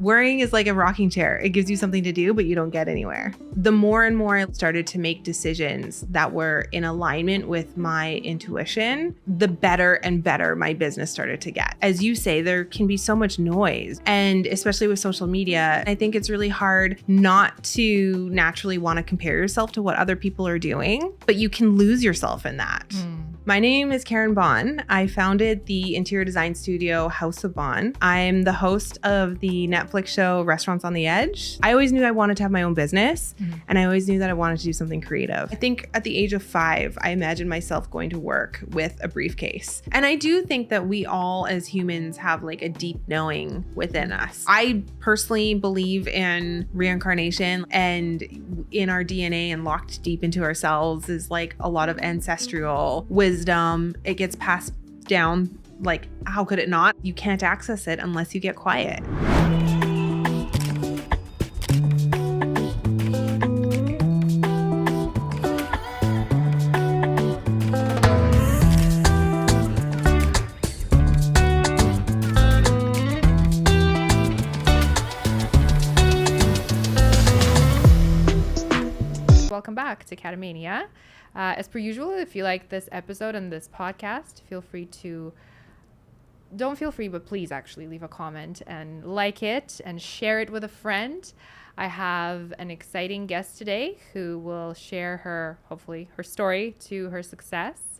Worrying is like a rocking chair. It gives you something to do, but you don't get anywhere. The more and more I started to make decisions that were in alignment with my intuition, the better and better my business started to get. As you say, there can be so much noise, and especially with social media, I think it's really hard not to naturally want to compare yourself to what other people are doing, but you can lose yourself in that. My name is Karin Bohn. I founded the interior design studio House of Bohn. I'm the host of the Netflix show Restaurants on the Edge. I always knew I wanted to have my own business, and I always knew that I wanted to do something creative. I think at the age of 5, I imagined myself going to work with a briefcase. And I do think that we all as humans have like a deep knowing within us. I personally believe in reincarnation, and in our DNA and locked deep into ourselves is like a lot of ancestral wisdom. It gets passed down. Like, how could it not? You can't access it unless you get quiet. Welcome back to CATAMANIA. As per usual, if you like this episode and this podcast, but please actually leave a comment and like it and share it with a friend. I have an exciting guest today who will share hopefully her story to her success.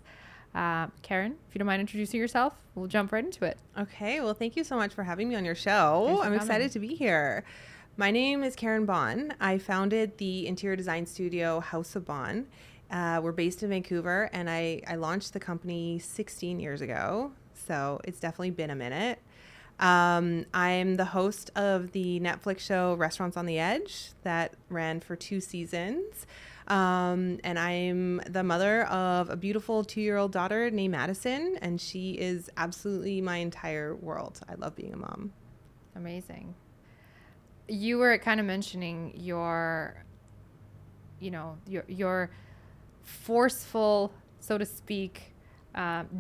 Karin, if you don't mind introducing yourself, we'll jump right into it. Okay, well, thank you so much for having me on your show. I'm excited to be here. My name is Karin Bohn. I founded the interior design studio House of Bohn. We're based in Vancouver, and I launched the company 16 years ago, so it's definitely been a minute. I'm the host of the Netflix show Restaurants on the Edge that ran for 2 seasons, and I'm the mother of a beautiful 2-year-old daughter named Madison, and she is absolutely my entire world. I love being a mom. Amazing. You were kind of mentioning your forceful, so to speak,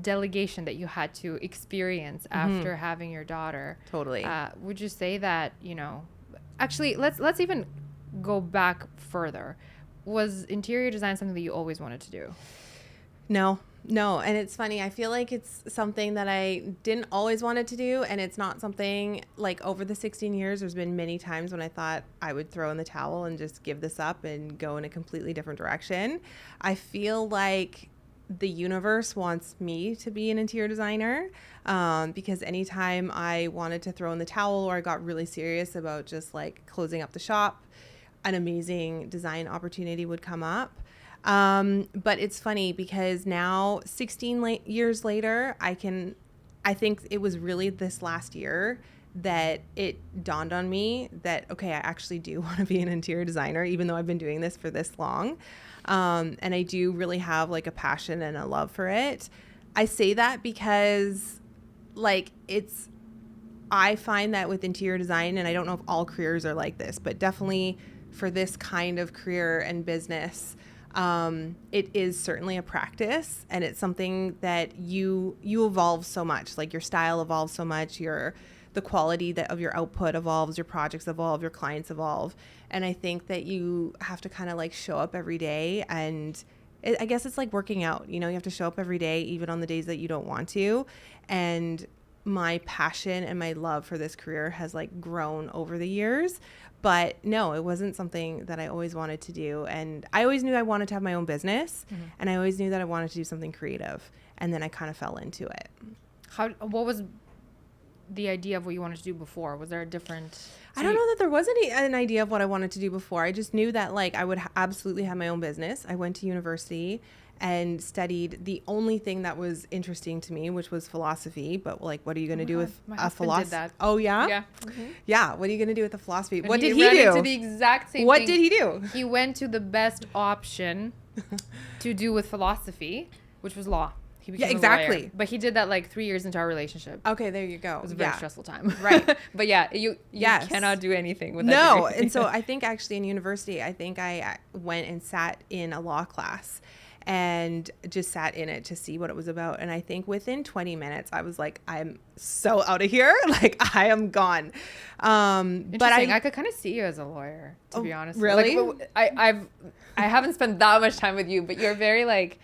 delegation that you had to experience after having your daughter. Totally. Would you say that, actually, let's even go back further. Was interior design something that you always wanted to do? No. And it's funny. I feel like it's something that I didn't always wanted to do. And it's not something like over the 16 years, there's been many times when I thought I would throw in the towel and just give this up and go in a completely different direction. I feel like the universe wants me to be an interior designer, because anytime I wanted to throw in the towel or I got really serious about just like closing up the shop, an amazing design opportunity would come up. But it's funny because now 16 years later, I think it was really this last year that it dawned on me that, okay, I actually do want to be an interior designer, even though I've been doing this for this long. And I do really have like a passion and a love for it. I say that because like I find that with interior design, and I don't know if all careers are like this, but definitely for this kind of career and business, it is certainly a practice, and it's something that you evolve so much. Like your style evolves so much, the quality of your output evolves, your projects evolve, your clients evolve. And I think that you have to kind of like show up every day, and I guess it's like working out, you have to show up every day, even on the days that you don't want to. And my passion and my love for this career has like grown over the years. But no, it wasn't something that I always wanted to do. And I always knew I wanted to have my own business, and I always knew that I wanted to do something creative. And then I kind of fell into it. What was the idea of what you wanted to do before? Was there a different... I don't know that there was an idea of what I wanted to do before. I just knew that like I would absolutely have my own business. I went to university and studied the only thing that was interesting to me, which was philosophy. But like, what are you going to do with a philosophy? Oh yeah? Yeah. Yeah. What are you going to do with a philosophy? And what did he he do? Into the exact same what thing. did he do? He went to the best option to do with philosophy, which was law. He became a lawyer. But he did that like 3 years into our relationship. Okay, there you go. It was a very stressful time. Right. But yeah, you cannot do anything with that. No. And so I think actually in university, I think I went and sat in a law class. and just sat in it to see what it was about. And I think within 20 minutes, I was like, I'm so out of here. Like, I am gone. But I could kind of see you as a lawyer, to be honest. Really? Like, I haven't spent that much time with you, but you're very like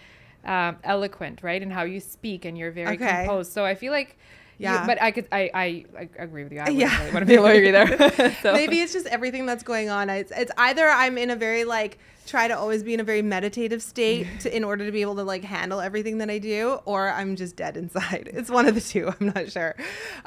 eloquent, right? In how you speak, and you're very composed. So I feel like, yeah. But I agree with you. I wouldn't really want to be a lawyer either. So. Maybe it's just everything that's going on. It's either I'm in a very like, try to always be in a very meditative state in order to be able to like handle everything that I do, or I'm just dead inside. It's one of the two. I'm not sure.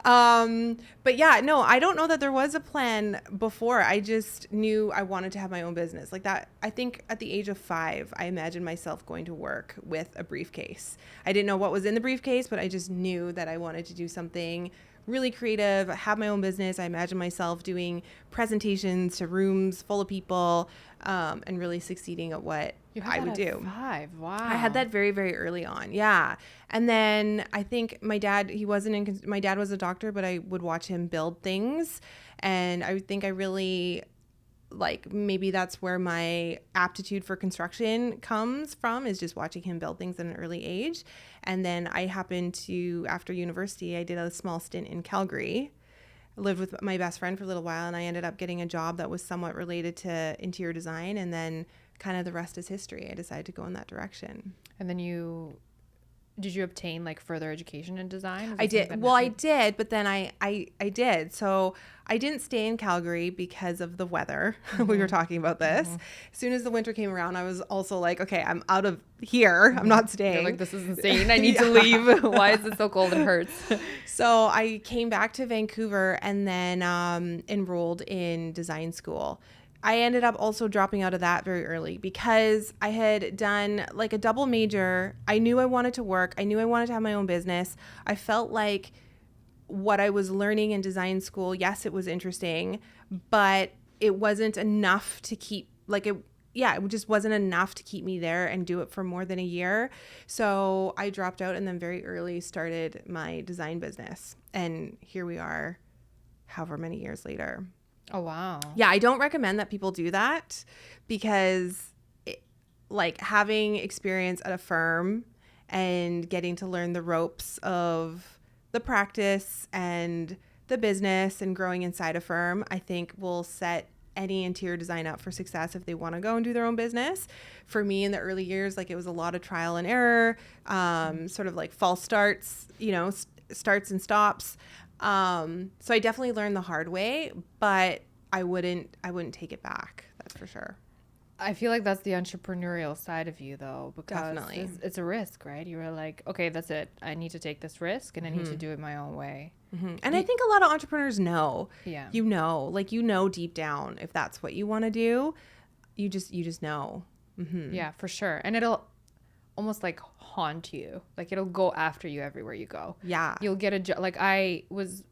But yeah, no, I don't know that there was a plan before. I just knew I wanted to have my own business like that. I think at the age of 5, I imagined myself going to work with a briefcase. I didn't know what was in the briefcase, but I just knew that I wanted to do something really creative, have my own business. I imagine myself doing presentations to rooms full of people, and really succeeding at what I would do. 5. Wow. I had that very, very early on. Yeah. And then I think my dad, my dad was a doctor, but I would watch him build things. And I think I really, like, maybe that's where my aptitude for construction comes from, is just watching him build things at an early age. And then I happened to, after university, I did a small stint in Calgary. I lived with my best friend for a little while, and I ended up getting a job that was somewhat related to interior design. And then kind of the rest is history. I decided to go in that direction. And then did you obtain like further education in design? I did. Well, I did, but then I did. So I didn't stay in Calgary because of the weather. We were talking about this. As soon as the winter came around, I was also like, okay, I'm out of here. I'm not staying. You're like, this is insane. I need to leave. Why is it so cold and hurts? So I came back to Vancouver and then enrolled in design school. I ended up also dropping out of that very early because I had done like a double major. I knew I wanted to work. I knew I wanted to have my own business. I felt like what I was learning in design school, yes, it was interesting, but it wasn't enough to keep it just wasn't enough to keep me there and do it for more than a year. So I dropped out and then very early started my design business. And here we are, however many years later. Oh, wow. Yeah, I don't recommend that people do that because having experience at a firm and getting to learn the ropes of the practice and the business and growing inside a firm, I think will set any interior design up for success if they want to go and do their own business. For me in the early years, it was a lot of trial and error, sort of like false starts, starts and stops. So I definitely learned the hard way, but I wouldn't take it back. That's for sure. I feel like that's the entrepreneurial side of you though, because definitely it's a risk, right? You were like, okay, that's it. I need to take this risk and I need to do it my own way. And I think a lot of entrepreneurs know, yeah, deep down, if that's what you want to do, you just know. Yeah, for sure. And it'll almost like haunt you. Like it'll go after you everywhere you go. Yeah. You'll get a job. Like I was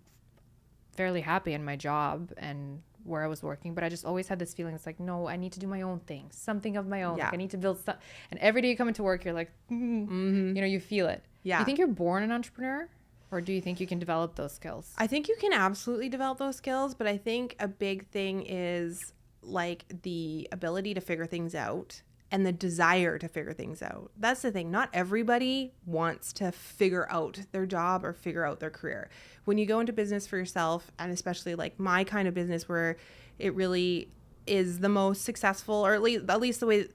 fairly happy in my job and where I was working, but I just always had this feeling. It's like, no, I need to do my own thing, something of my own. Yeah. Like I need to build stuff. And every day you come into work, you're like, you feel it. Yeah. Do you think you're born an entrepreneur, or do you think you can develop those skills? I think you can absolutely develop those skills, but I think a big thing is like the ability to figure things out and the desire to figure things out. That's the thing. Not everybody wants to figure out their job or figure out their career. When you go into business for yourself, and especially like my kind of business where it really is the most successful, or at least the way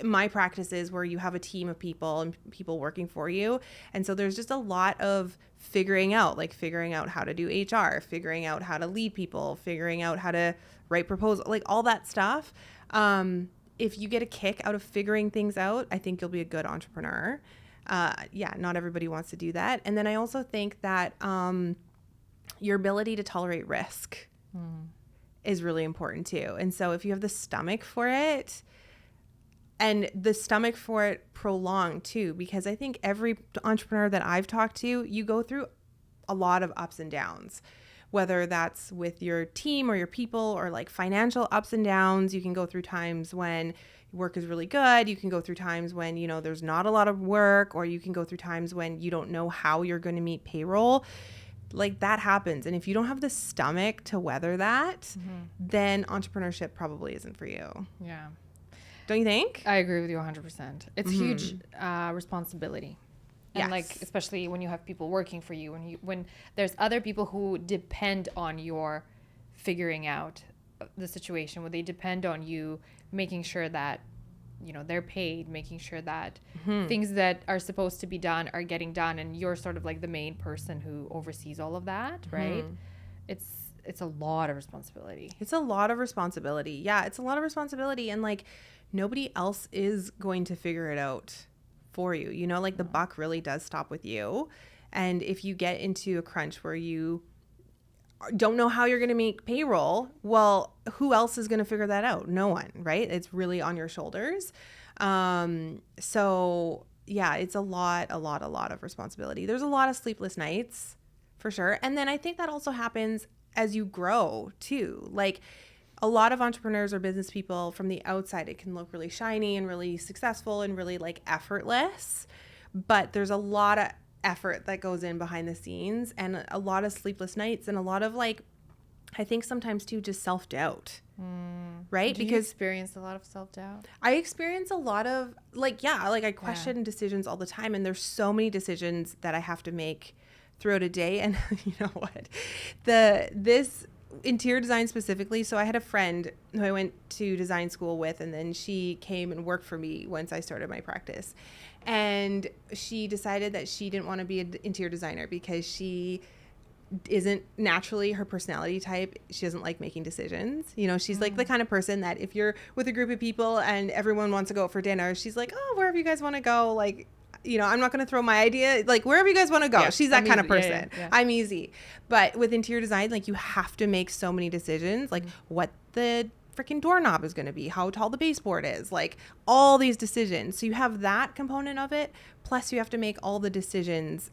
my practice is, where you have a team of people and people working for you. And so there's just a lot of figuring out how to do HR, figuring out how to lead people, figuring out how to write proposals, like all that stuff. If you get a kick out of figuring things out, I think you'll be a good entrepreneur. Not everybody wants to do that. And then I also think that your ability to tolerate risk is really important too. And so if you have the stomach for it, and the stomach for it prolonged too, because I think every entrepreneur that I've talked to, you go through a lot of ups and downs, whether that's with your team or your people or like financial ups and downs. You can go through times when work is really good. You can go through times when, there's not a lot of work, or you can go through times when you don't know how you're going to meet payroll. Like that happens. And if you don't have the stomach to weather that, then entrepreneurship probably isn't for you. Yeah. Don't you think? I agree with you 100%. It's huge responsibility. And like, especially when you have people working for you, when there's other people who depend on your figuring out the situation, where they depend on you making sure that, you know, they're paid, making sure that things that are supposed to be done are getting done, and you're sort of like the main person who oversees all of that, right? It's a lot of responsibility. It's a lot of responsibility. Yeah, it's a lot of responsibility, and like nobody else is going to figure it out for you. You know, like the buck really does stop with you. And if you get into a crunch where you don't know how you're going to make payroll, well, who else is going to figure that out? No one, right? It's really on your shoulders. So yeah, it's a lot of responsibility. There's a lot of sleepless nights for sure. And then I think that also happens as you grow too. Like a lot of entrepreneurs or business people from the outside, it can look really shiny and really successful and really like effortless, but there's a lot of effort that goes in behind the scenes, and a lot of sleepless nights, and a lot of like, I think sometimes too, just self-doubt. Right? Do you experience a lot of self-doubt? I experience a lot of like, I question decisions all the time, and there's so many decisions that I have to make throughout a day. And you know what, this interior design specifically. So I had a friend who I went to design school with, and then she came and worked for me once I started my practice. And she decided that she didn't want to be an interior designer because she isn't naturally her personality type. She doesn't like making decisions. You know, she's like the kind of person that if you're with a group of people and everyone wants to go out for dinner, she's like, oh, wherever you guys want to go, like, you know, I'm not going to throw my idea, like wherever you guys want to go. Yeah, she's that kind of person. Yeah. I'm easy. But with interior design, like you have to make so many decisions, like what the freaking doorknob is going to be, how tall the baseboard is, like all these decisions. So you have that component of it. Plus you have to make all the decisions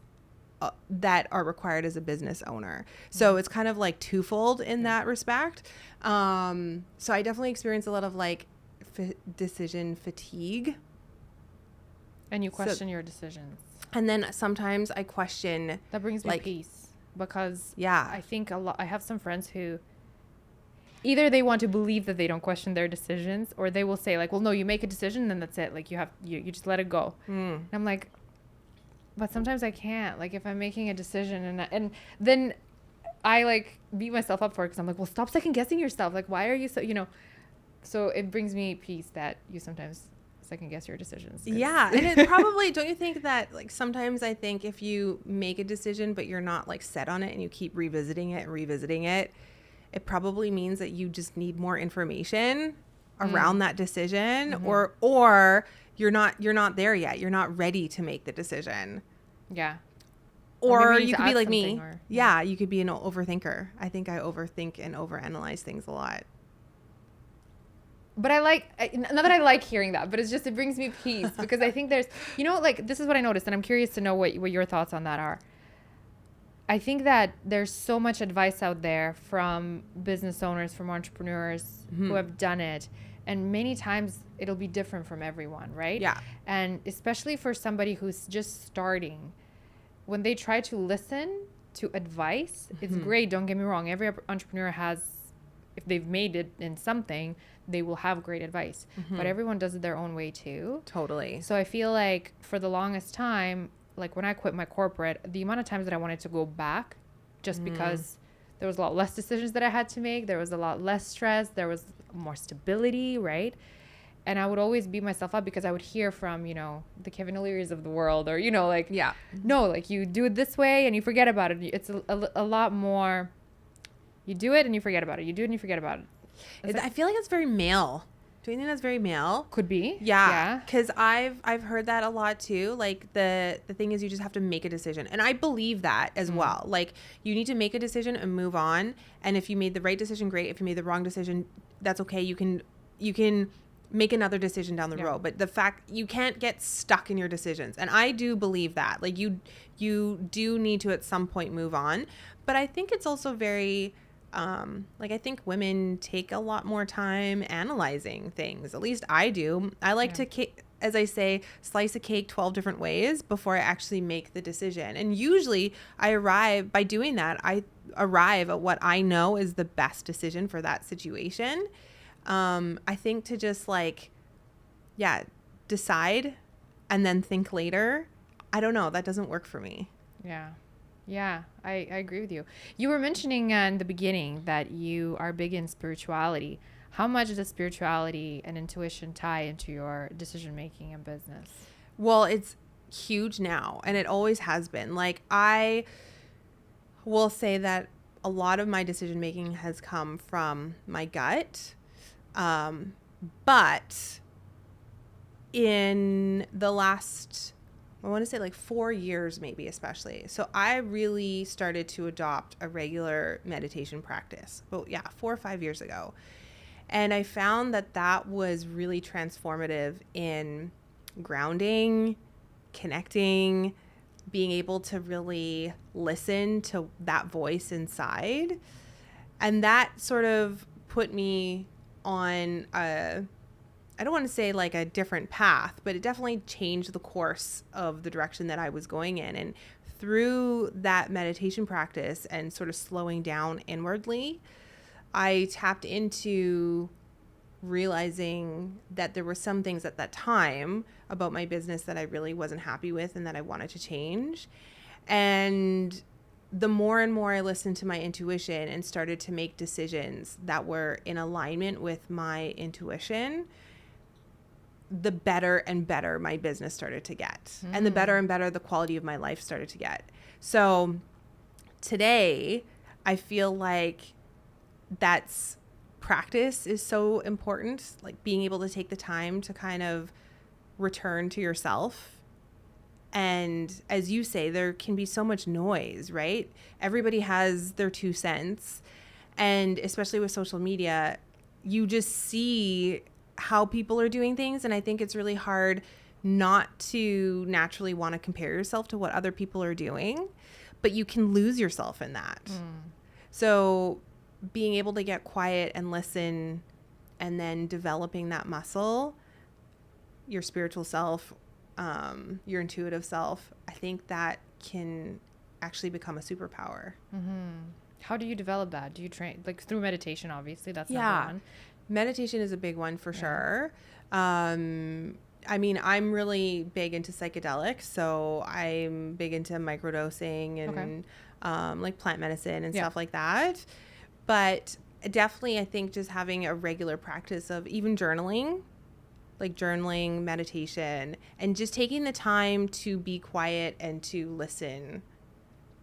that are required as a business owner. So it's kind of like twofold in that respect. So I definitely experience a lot of like decision fatigue. And you question your decisions. And then sometimes I question. That brings me like, peace, because I think I have some friends who either they want to believe that they don't question their decisions, or they will say like, well, no, you make a decision, then that's it. Like you just let it go. And I'm like, but sometimes I can't. Like if I'm making a decision and then I like beat myself up for it, because I'm like, well, stop second guessing yourself. Like, why are you so, you know? So it brings me peace that you sometimes second guess your decisions. Yeah. And it probably, don't you think that like sometimes I think if you make a decision but you're not like set on it and you keep revisiting it, it probably means that you just need more information around that decision, or you're not there yet. You're not ready to make the decision. Yeah. Or you could be like me. You could be an overthinker. I think I overthink and overanalyze things a lot. But not that I like hearing that, but it brings me peace, because I think there's, you know, like this is what I noticed, and I'm curious to know what your thoughts on that are. I think that there's so much advice out there from business owners, from entrepreneurs who have done it. And many times it'll be different from everyone, right? Yeah. And especially for somebody who's just starting, when they try to listen to advice, it's great. Don't get me wrong. Every entrepreneur has, if they've made it in something, they will have great advice. But everyone does it their own way too. Totally. So I feel like for the longest time, like when I quit my corporate, the amount of times that I wanted to go back, just because there was a lot less decisions that I had to make. There was a lot less stress. There was more stability, right? And I would always beat myself up because I would hear from, you know, the Kevin O'Leary's of the world, or, you know, like, no, like you do it this way and you forget about it. It's a lot more, you do it and you forget about it. You do it and you forget about it. I feel like it's very male. Do you think that's very male? Could be. Yeah. Because I've heard that a lot too. Like the thing is you just have to make a decision. And I believe that as well. Like you need to make a decision and move on. And if you made the right decision, great. If you made the wrong decision, that's okay. You can make another decision down the road. But the fact you can't get stuck in your decisions. And I do believe that. Like you do need to at some point move on. But I think it's also very I think women take a lot more time analyzing things. At least I do. I like to, as I say, slice a cake 12 different ways before I actually make the decision. And usually I arrive at what I know is the best decision for that situation. I think to just like decide and then think later. I don't know. That doesn't work for me. Yeah. Yeah, I agree with you. You were mentioning in the beginning that you are big in spirituality. How much does spirituality and intuition tie into your decision making in business? Well, it's huge now, and it always has been. Like, I will say that a lot of my decision making has come from my gut. But in the last, I want to say like 4 years, maybe especially. So I really started to adopt a regular meditation practice. Well, 4 or 5 years ago. And I found that was really transformative in grounding, connecting, being able to really listen to that voice inside. And that sort of put me on I don't want to say like a different path, but it definitely changed the course of the direction that I was going in. And through that meditation practice and sort of slowing down inwardly, I tapped into realizing that there were some things at that time about my business that I really wasn't happy with and that I wanted to change. And the more and more I listened to my intuition and started to make decisions that were in alignment with my intuition, the better and better my business started to get. And the better and better the quality of my life started to get. So today, I feel like that's practice is so important, like being able to take the time to kind of return to yourself. And as you say, there can be so much noise, right? Everybody has their 2 cents. And especially with social media, you just see how people are doing things. And I think it's really hard not to naturally want to compare yourself to what other people are doing, but you can lose yourself in that. So being able to get quiet and listen, and then developing that muscle, your spiritual self, your intuitive self, I think that can actually become a superpower. How do you develop that? Do you train like through meditation? Obviously, that's number one. Meditation is a big one for sure. I mean, I'm really big into psychedelics, so I'm big into microdosing and like plant medicine and stuff like that. But definitely, I think just having a regular practice of even journaling, like journaling, meditation, and just taking the time to be quiet and to listen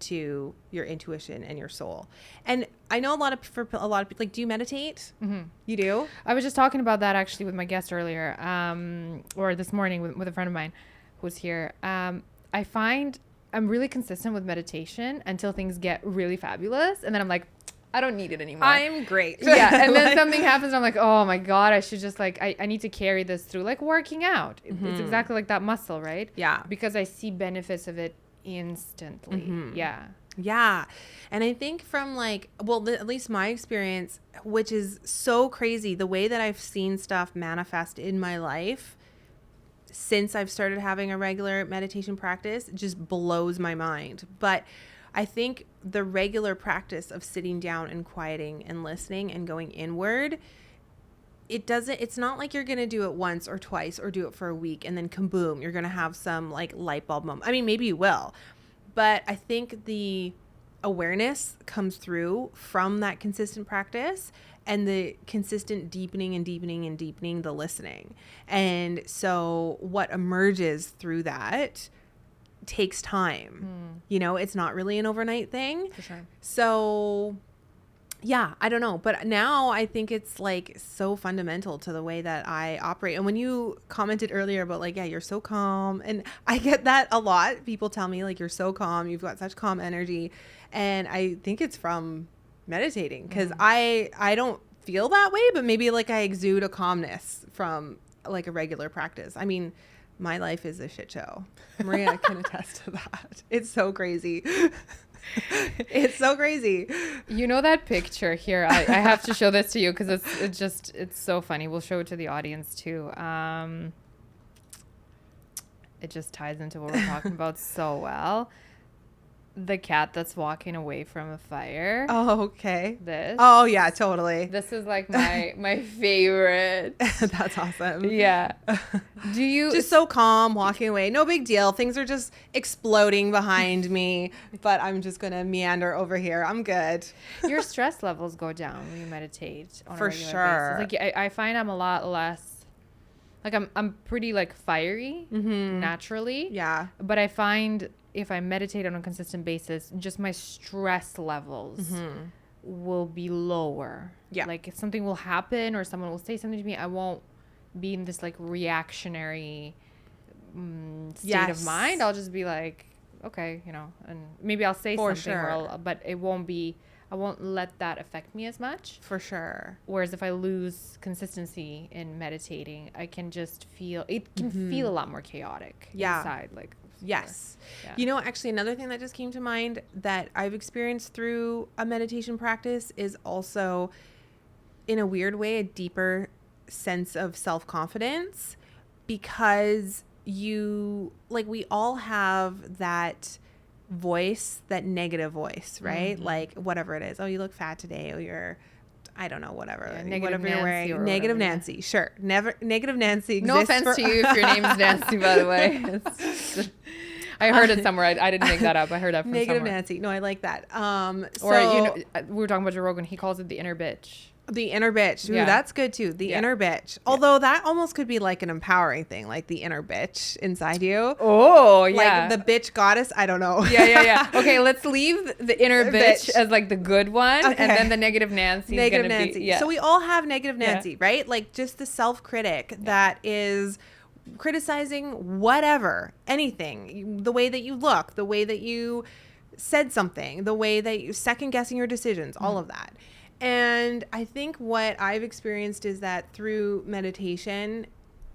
to your intuition and your soul. And I know for a lot of people, like, do you meditate? You do? I was just talking about that actually with my guest earlier, or this morning with a friend of mine who was here. I find I'm really consistent with meditation until things get really fabulous. And then I'm like, I don't need it anymore. I'm great. Yeah. And then something happens and I'm like, oh my God, I should just like, I need to carry this through, like working out. It's exactly like that muscle, right? Yeah. Because I see benefits of it instantly. Yeah. And I think from like, well, at least my experience, which is so crazy, the way that I've seen stuff manifest in my life since I've started having a regular meditation practice just blows my mind. But I think the regular practice of sitting down and quieting and listening and going inward, it's not like you're going to do it once or twice or do it for a week and then kaboom, you're going to have some like light bulb moment. I mean, maybe you will, but I think the awareness comes through from that consistent practice and the consistent deepening and deepening and deepening the listening. And so what emerges through that takes time. You know, it's not really an overnight thing. For sure. So yeah, I don't know. But now I think it's like so fundamental to the way that I operate. And when you commented earlier about like, yeah, you're so calm. And I get that a lot. People tell me like, you're so calm. You've got such calm energy. And I think it's from meditating because I don't feel that way, but maybe like I exude a calmness from like a regular practice. I mean, my life is a shit show. Maria can attest to that. It's so crazy. It's so crazy. You know that picture here? I have to show this to you because it's so funny. We'll show it to the audience too. It just ties into what we're talking about so well. The cat that's walking away from a fire. Oh, okay. This. Oh, yeah, totally. This is like my favorite. That's awesome. Yeah. Do you just so calm, walking away? No big deal. Things are just exploding behind me, but I'm just gonna meander over here. I'm good. Your stress levels go down when you meditate on For a regular sure. basis. Like I find I'm a lot less. Like I'm pretty like fiery naturally. Yeah. But I find if I meditate on a consistent basis, just my stress levels will be lower. Yeah. Like if something will happen or someone will say something to me, I won't be in this like reactionary state of mind. I'll just be like, okay, you know, and maybe I'll say For something, sure. but it won't be. I won't let that affect me as much. For sure. Whereas if I lose consistency in meditating, I can just feel it can feel a lot more chaotic inside. Like yes. Yeah. You know, actually, another thing that just came to mind that I've experienced through a meditation practice is also, in a weird way, a deeper sense of self-confidence, because we all have that voice, that negative voice, right? Like whatever it is. Oh, you look fat today. Oh, you're, I don't know, whatever. Yeah, whatever Nancy you're wearing. whatever, Negative Nancy. Yeah. Sure. Never. Negative Nancy exists. No offense to you if your name's Nancy, by the way. I heard it somewhere. I didn't make that up. I heard that from Negative somewhere. Nancy. No, I like that. Or, you know, we were talking about Joe Rogan. He calls it the inner bitch. The inner bitch. Ooh, Yeah. that's good too. The inner bitch. Although that almost could be like an empowering thing, like the inner bitch inside you. Oh, yeah. Like the bitch goddess. I don't know. Yeah. Okay, let's leave the inner bitch as like the good one, Okay. and then the negative Nancy. Negative Nancy. Be, yeah. So we all have negative Nancy, right? Like just the self-critic that is criticizing whatever, anything, the way that you look, the way that you said something, the way that you second guessing your decisions, all of that. And I think what I've experienced is that through meditation,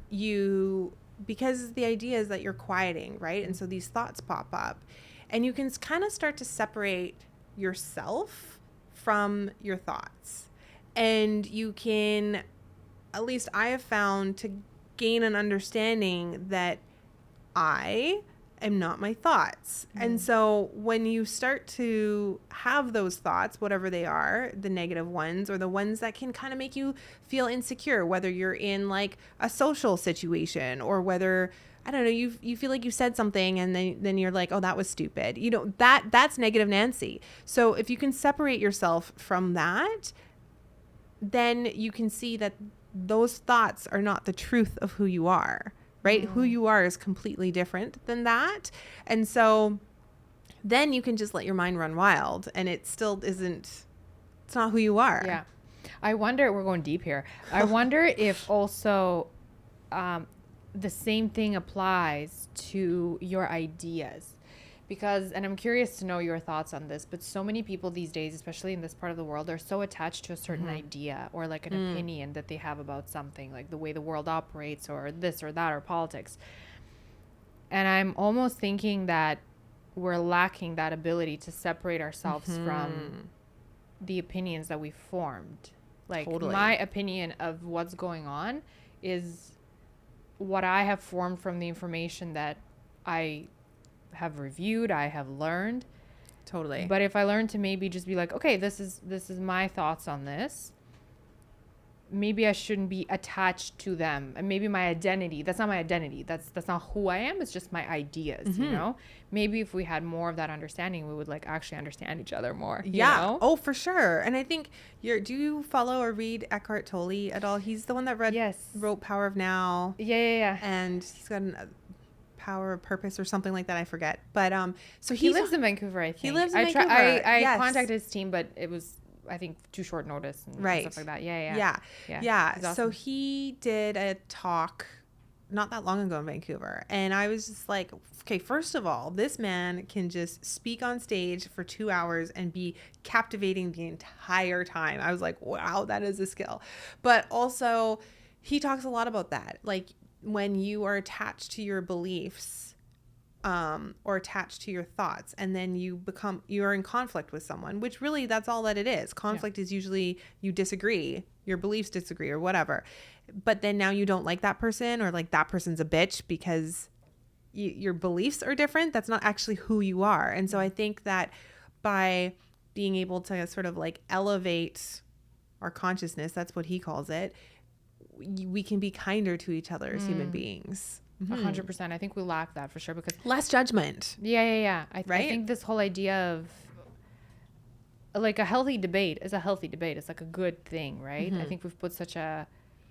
because the idea is that you're quieting, right? And so these thoughts pop up and you can kind of start to separate yourself from your thoughts. And you can, at least I have found, to gain an understanding that I am not my thoughts. And so when you start to have those thoughts, whatever they are, the negative ones or the ones that can kind of make you feel insecure, whether you're in like a social situation or whether, I don't know, you feel like you said something and then you're like, oh, that was stupid. You know, that's negative Nancy. So if you can separate yourself from that, then you can see that those thoughts are not the truth of who you are. Right? Who you are is completely different than that. And so then you can just let your mind run wild and it still isn't, it's not who you are. Yeah. I wonder, we're going deep here. I wonder if also the same thing applies to your ideas. Because, and I'm curious to know your thoughts on this, but so many people these days, especially in this part of the world, are so attached to a certain idea or like an opinion that they have about something, like the way the world operates or this or that or politics. And I'm almost thinking that we're lacking that ability to separate ourselves from the opinions that we formed. Like my opinion of what's going on is what I have formed from the information that I have reviewed, I have learned. Totally. But if I learn to maybe just be like, okay, this is my thoughts on this, maybe I shouldn't be attached to them. And maybe my identity, that's not my identity. That's not who I am. It's just my ideas, you know? Maybe if we had more of that understanding, we would like actually understand each other more. You know? Oh, for sure. And I think do you follow or read Eckhart Tolle at all? He's the one that wrote Power of Now. Yeah. And he's got a Power of Purpose or something like that. I forget. But so he lives in Vancouver, I think. He lives in Vancouver. I contacted his team, but it was, I think, too short notice and stuff like that. Yeah. Awesome. So he did a talk not that long ago in Vancouver. And I was just like, okay, first of all, this man can just speak on stage for 2 hours and be captivating the entire time. I was like, wow, that is a skill. But also he talks a lot about that. Like when you are attached to your beliefs, or attached to your thoughts, and then you are in conflict with someone, which really that's all that it is. Conflict is usually you disagree, your beliefs disagree or whatever. But then now you don't like that person, or like that person's a bitch because your beliefs are different, that's not actually who you are. And so I think that by being able to sort of like elevate our consciousness, that's what he calls it, we can be kinder to each other as human beings. 100%. I think we lack that for sure, because less judgment. Yeah. I Right? think this whole idea of like a healthy debate is a healthy debate. It's like a good thing, right? I think we've put such a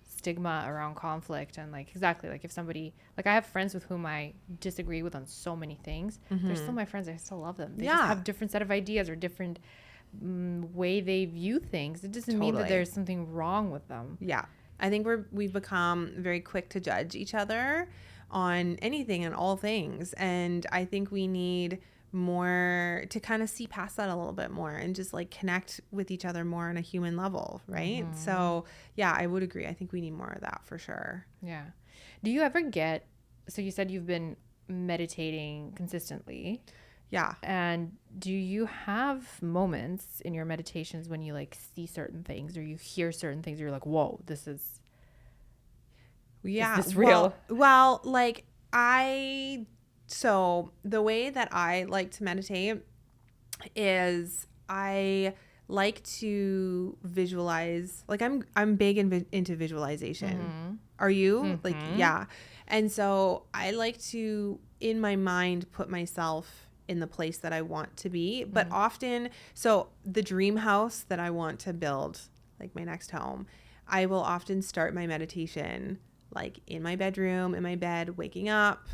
stigma around conflict, and like exactly like if somebody, like I have friends with whom I disagree with on so many things, they're still my friends. I still love them. They just have different set of ideas or different way they view things. It doesn't mean that there's something wrong with them. Yeah. I think we've become very quick to judge each other on anything and all things. And I think we need more to kind of see past that a little bit more and just like connect with each other more on a human level. Right. So yeah, I would agree. I think we need more of that for sure. Yeah. Do you ever get, so you said you've been meditating consistently. Yeah. And do you have moments in your meditations when you like see certain things or you hear certain things, or you're like, whoa, this is this real? Well, like so the way that I like to meditate is I like to visualize. Like I'm big into visualization. Are you? Like, yeah. And so I like to, in my mind, put myself in the place that I want to be. But often, so the dream house that I want to build, like my next home, I will often start my meditation like in my bedroom, in my bed, waking up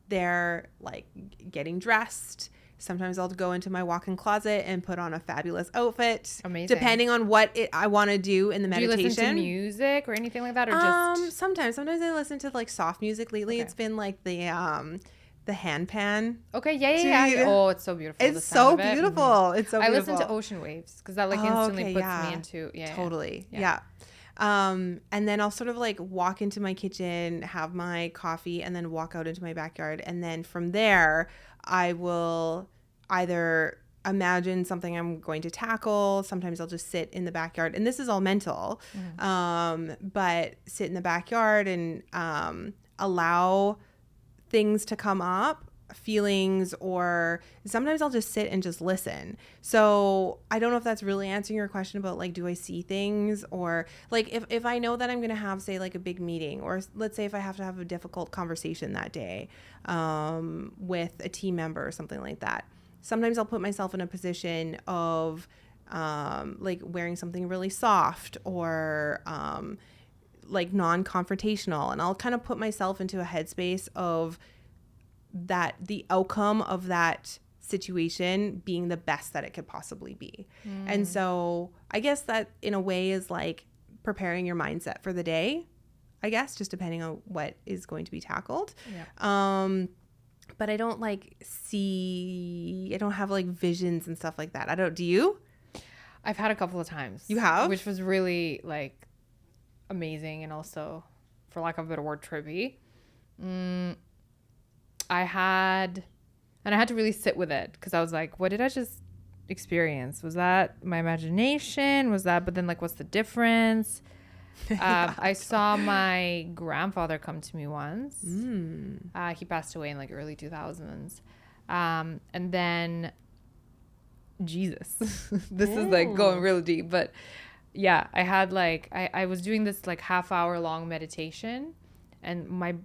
there, like getting dressed. Sometimes I'll go into my walk-in closet and put on a fabulous outfit. Amazing. Depending on what I want to do in the meditation. Do you listen to music or anything like that, or just sometimes I listen to like soft music. Lately it's been like the handpan. Okay, yeah. Oh, it's so beautiful. It's so beautiful. It's so beautiful. I listen to ocean waves because that like instantly puts me into totally. Yeah. And then I'll sort of like walk into my kitchen, have my coffee, and then walk out into my backyard. And then from there, I will either imagine something I'm going to tackle. Sometimes I'll just sit in the backyard. And this is all mental, but sit in the backyard and allow things to come up, feelings, or sometimes I'll just sit and just listen. So I don't know if that's really answering your question about like, do I see things, or like if I know that I'm going to have, say, like a big meeting, or let's say if I have to have a difficult conversation that day with a team member or something like that, sometimes I'll put myself in a position of like wearing something really soft or like non-confrontational, and I'll kind of put myself into a headspace of that the outcome of that situation being the best that it could possibly be. And so I guess that in a way is like preparing your mindset for the day, I guess, just depending on what is going to be tackled. But I don't I don't have like visions and stuff like that. Do you? I've had a couple of times. You have? Which was really like amazing, and also, for lack of a better word, trippy. I had to really sit with it, because I was like, what did I just experience? Was that my imagination? But then like, what's the difference? I saw my grandfather come to me once. He passed away in like early 2000s. And then Jesus, this is like going real deep, but yeah, I had like, I was doing this like half-hour long meditation, and my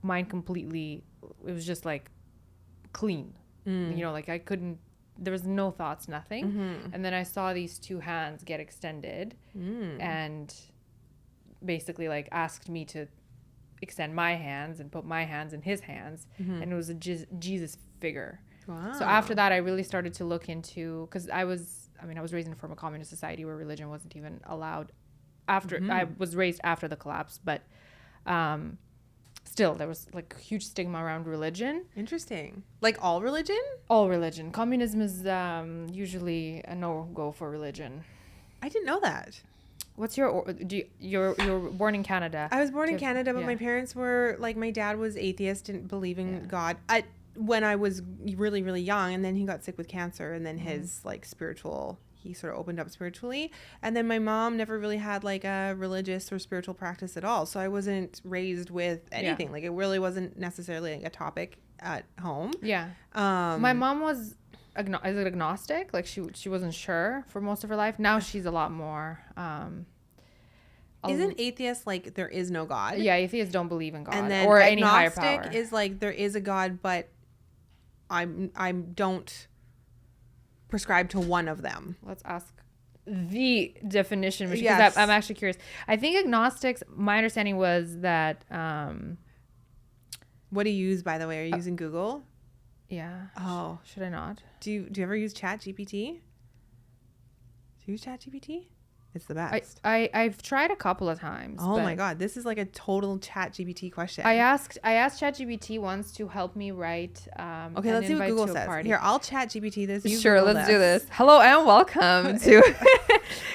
mind completely, it was just like clean, like there was no thoughts, nothing. And then I saw these two hands get extended and basically like asked me to extend my hands and put my hands in his hands. And it was a Jesus figure. Wow. So after that, I really started to look into, because I was raised in from a communist society where religion wasn't even allowed after. I was raised after the collapse, but still there was like huge stigma around religion. Interesting. Like all religion? All religion. Communism is usually a no-go for religion. I didn't know that. What's you're born in Canada? I was born in Canada, but my parents were like, my dad was atheist, didn't believe in God when I was really, really young, and then he got sick with cancer, and then his like he sort of opened up spiritually. And then my mom never really had like a religious or spiritual practice at all. So I wasn't raised with anything. Like it really wasn't necessarily like a topic at home. Yeah. My mom was is it agnostic? Like she wasn't sure for most of her life. Now she's a lot more. Isn't atheist like there is no God? Yeah, atheists don't believe in God and then or any higher power. agnostic is like there is a God, but I don't prescribe to one of them. Let's ask the definition, because Yes. I'm actually curious. I think agnostics, my understanding was that What do you use, by the way? Are you using Google? yeah. Oh, Should I not? do you ever use ChatGPT? Do you use ChatGPT? It's the best. I've tried a couple of times. Oh but my God, this is like a total ChatGPT question. I asked ChatGPT once to help me write. Okay, let's see what Google says. Here, I'll ChatGPT this. You Sure, Google let's do this. Hello and welcome to.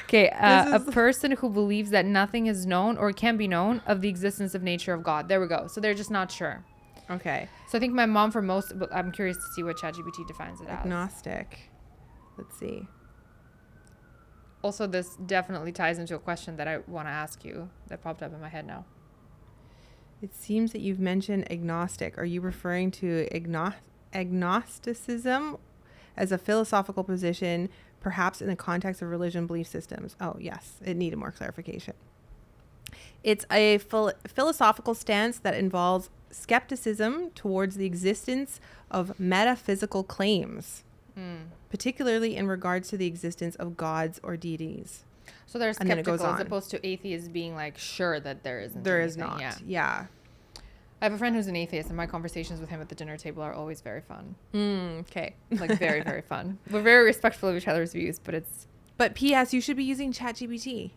Okay, a person who believes that nothing is known or can be known of the existence of nature of God. There we go. So they're just not sure. Okay. So I think my mom, for most, I'm curious to see what ChatGPT defines it as. Agnostic. Let's see. Also, this definitely ties into a question that I want to ask you that popped up in my head now. It seems that you've mentioned agnostic. Are you referring to agnosticism as a philosophical position, perhaps in the context of religion belief systems? Oh, yes. It needed more clarification. It's a philosophical stance that involves skepticism towards the existence of metaphysical claims, particularly in regards to the existence of gods or deities. So they're And then it goes skeptical as on. opposed to atheists being like sure that there isn't. There is anything. not. Yeah. Yeah. I have a friend who's an atheist, and my conversations with him at the dinner table are always very fun. Okay. Like very, very fun. We're very respectful of each other's views, but it's But P.S., you should be using ChatGPT.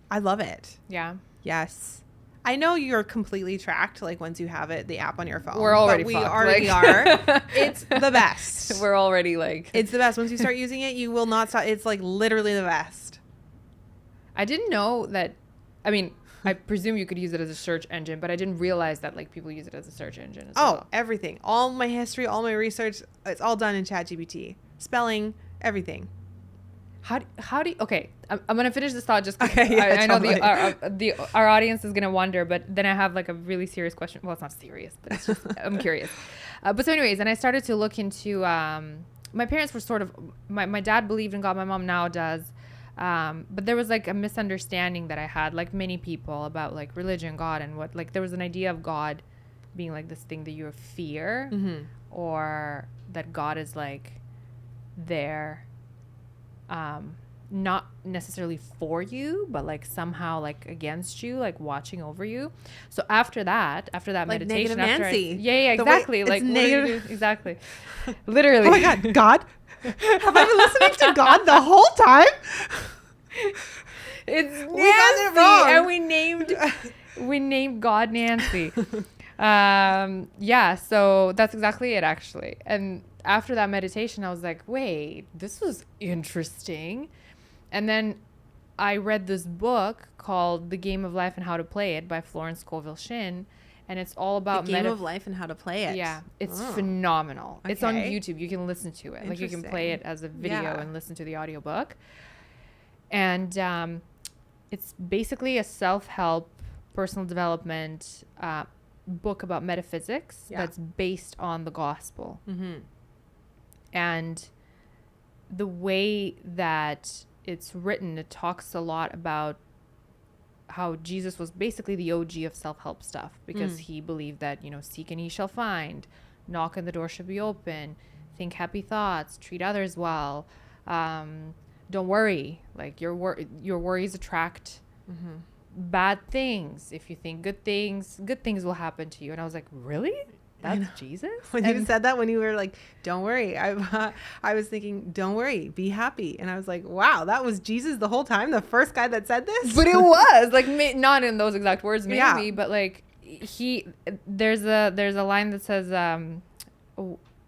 I love it. yeah. Yes. I know you're completely tracked, like once you have it, the app on your phone. We're already but we fucked, already like- are. It's the best. We're already like. It's the best. Once you start using it, you will not stop. It's like literally the best. I didn't know that. I mean, I presume you could use it as a search engine, but I didn't realize that like people use it as a search engine as well. Everything. All my history, all my research, it's all done in ChatGPT. Spelling, everything. How do you, okay, I'm going to finish this thought just 'cause Okay, yeah, I know totally. our audience is going to wonder, but then I have like a really serious question. Well, it's not serious, but it's just, I'm curious. But so anyways, and I started to look into, my parents were sort of, my dad believed in God, my mom now does. But there was like a misunderstanding that I had, like many people, about like religion, God, and what, like there was an idea of God being like this thing that you fear, or that God is like there, not necessarily for you, but like somehow like against you, like watching over you. So after that Like meditation, negative after Nancy. yeah, The way exactly. it's Like what do negative- you do? Exactly. Literally. Oh my God, God? Have I been listening to God the whole time? It's We got it Nancy, wrong. and we named God Nancy. Yeah, so that's exactly it actually. And after that meditation, I was like, wait, this was interesting. And then I read this book called The Game of Life and How to Play It by Florence Scovel Shinn, and it's all about The Game of Life and how to play it. Yeah, it's phenomenal. It's on Okay. YouTube. You can listen to it. Like you can play it as a video Yeah. and listen to the audiobook. And it's basically a self-help, personal development book about metaphysics that's based on the gospel. And the way that it's written, it talks a lot about how Jesus was basically the OG of self-help stuff, because he believed that, seek and ye shall find, knock and the door should be open, think happy thoughts, treat others well, don't worry, like your worries attract bad things. If you think good things will happen to you. And I was like, really? That's Jesus? When you said that, when you were like, don't worry, I was thinking, don't worry, be happy. And I was like, wow, that was Jesus the whole time, the first guy that said this? But it was like not in those exact words maybe, Yeah. but like there's a line that says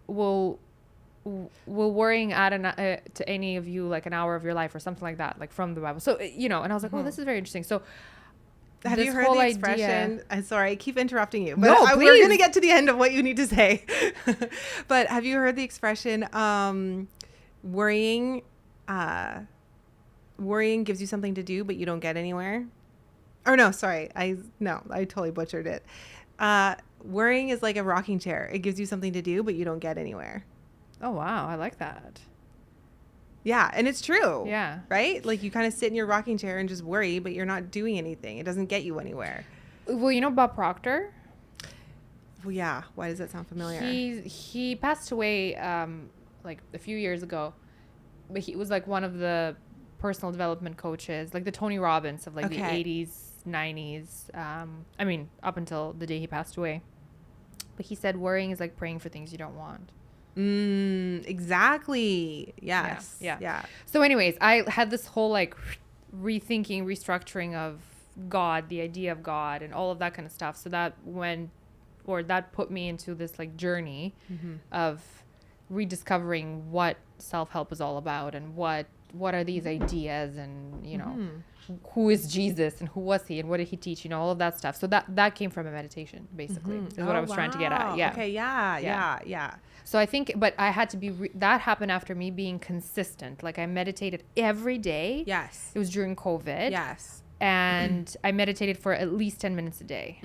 will worrying add to any of you like an hour of your life or something like that, like from the Bible. So and I was like, oh, this is very interesting. So have this you heard whole the expression? idea- I'm sorry, I keep interrupting you. But No, we're please. going to get to the end of what you need to say. But have you heard the expression, worrying gives you something to do, but you don't get anywhere? Or no, sorry. I totally butchered it. Worrying is like a rocking chair. It gives you something to do, but you don't get anywhere. Oh, wow. I like that. Yeah. And it's true. Yeah. Right? Like you kind of sit in your rocking chair and just worry, but you're not doing anything. It doesn't get you anywhere. Well, you know Bob Proctor? Well, yeah. Why does that sound familiar? He passed away like a few years ago, but he was like one of the personal development coaches, like the Tony Robbins of like the 80s, 90s. I mean, up until the day he passed away. But he said worrying is like praying for things you don't want. Exactly. Yes. Yeah. So anyways, I had this whole like rethinking, restructuring of God, the idea of God and all of that kind of stuff. So that that put me into this like journey of rediscovering what self-help is all about and what are these ideas and, you know, who is Jesus and who was he and what did he teach, you know, all of that stuff. So that came from a meditation, basically, is what I was trying to get at. Yeah. Okay. Yeah. So I think, but I had to be, that happened after me being consistent. Like I meditated every day. Yes. It was during COVID. Yes. And I meditated for at least 10 minutes a day.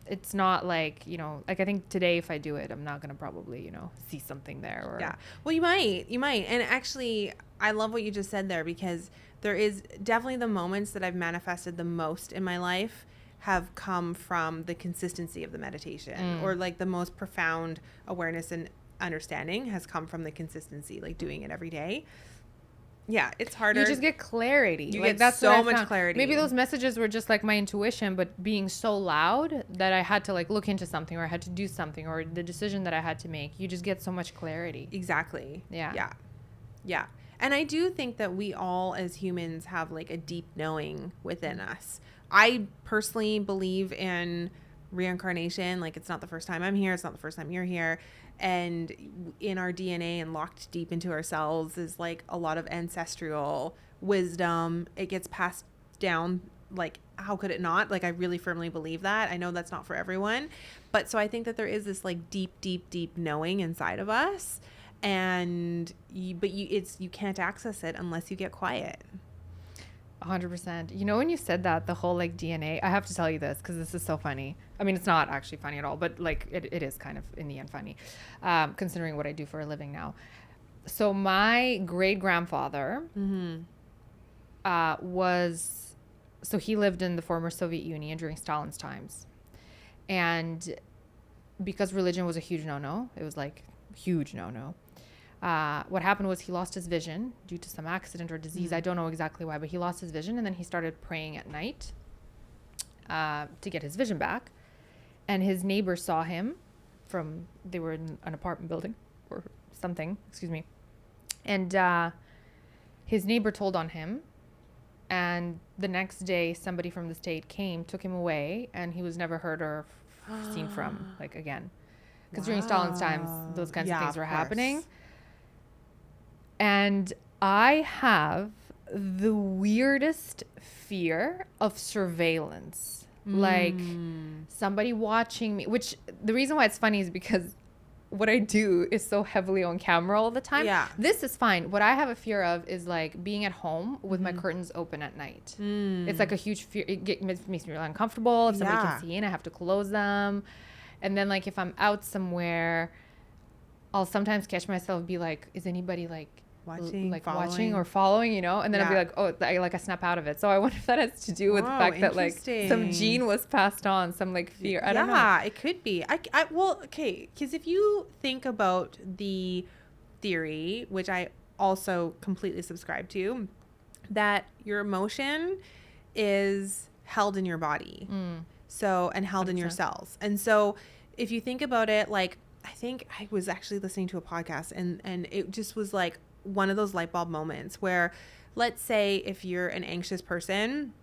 It's not like, you know, like I think today if I do it, I'm not going to probably, you know, see something there. Or yeah. Well, you might. And actually, I love what you just said there, because there is definitely the moments that I've manifested the most in my life have come from the consistency of the meditation, or like the most profound awareness and understanding has come from the consistency, like doing it every day. Yeah, it's harder. You just get clarity. You like, get that's so much clarity. Maybe those messages were just like my intuition, but being so loud that I had to like look into something, or I had to do something, or the decision that I had to make. You just get so much clarity. Exactly. Yeah. And I do think that we all as humans have like a deep knowing within us. I personally believe in reincarnation. Like it's not the first time I'm here. It's not the first time you're here. And in our DNA and locked deep into ourselves is like a lot of ancestral wisdom. It gets passed down. Like, how could it not? Like, I really firmly believe that. I know that's not for everyone. But so I think that there is this like deep knowing inside of us. And you can't access it unless you get quiet. 100%. You know, when you said that, the whole like DNA, I have to tell you this because this is so funny. I mean, it's not actually funny at all, but like it is kind of in the end funny, considering what I do for a living now. So my great grandfather he lived in the former Soviet Union during Stalin's times. And because religion was a huge no-no, it was like huge no-no. What happened was he lost his vision due to some accident or disease. I don't know exactly why, but he lost his vision, and then he started praying at night to get his vision back. And his neighbor saw him they were in an apartment building or something, and his neighbor told on him. And the next day, somebody from the state came, took him away, and he was never heard or seen from like again. Because during Stalin's times, those kinds of things were happening. And I have the weirdest fear of surveillance. Like somebody watching me, which the reason why it's funny is because what I do is so heavily on camera all the time. Yeah. This is fine. What I have a fear of is like being at home with my curtains open at night. It's like a huge fear. It makes me really uncomfortable. If somebody can see in, I have to close them. And then like if I'm out somewhere, I'll sometimes catch myself be like, is anybody like watching or following, you know? And then I'll be like, oh, I snap out of it. So I wonder if that has to do with the fact that like some gene was passed on, some like fear. I don't know. Yeah, it could be. Well, okay, because if you think about the theory, which I also completely subscribe to, that your emotion is held in your body. So, and held 100%. In your cells. And so if you think about it, like, I think I was actually listening to a podcast and it just was like one of those light bulb moments where, let's say if you're an anxious person,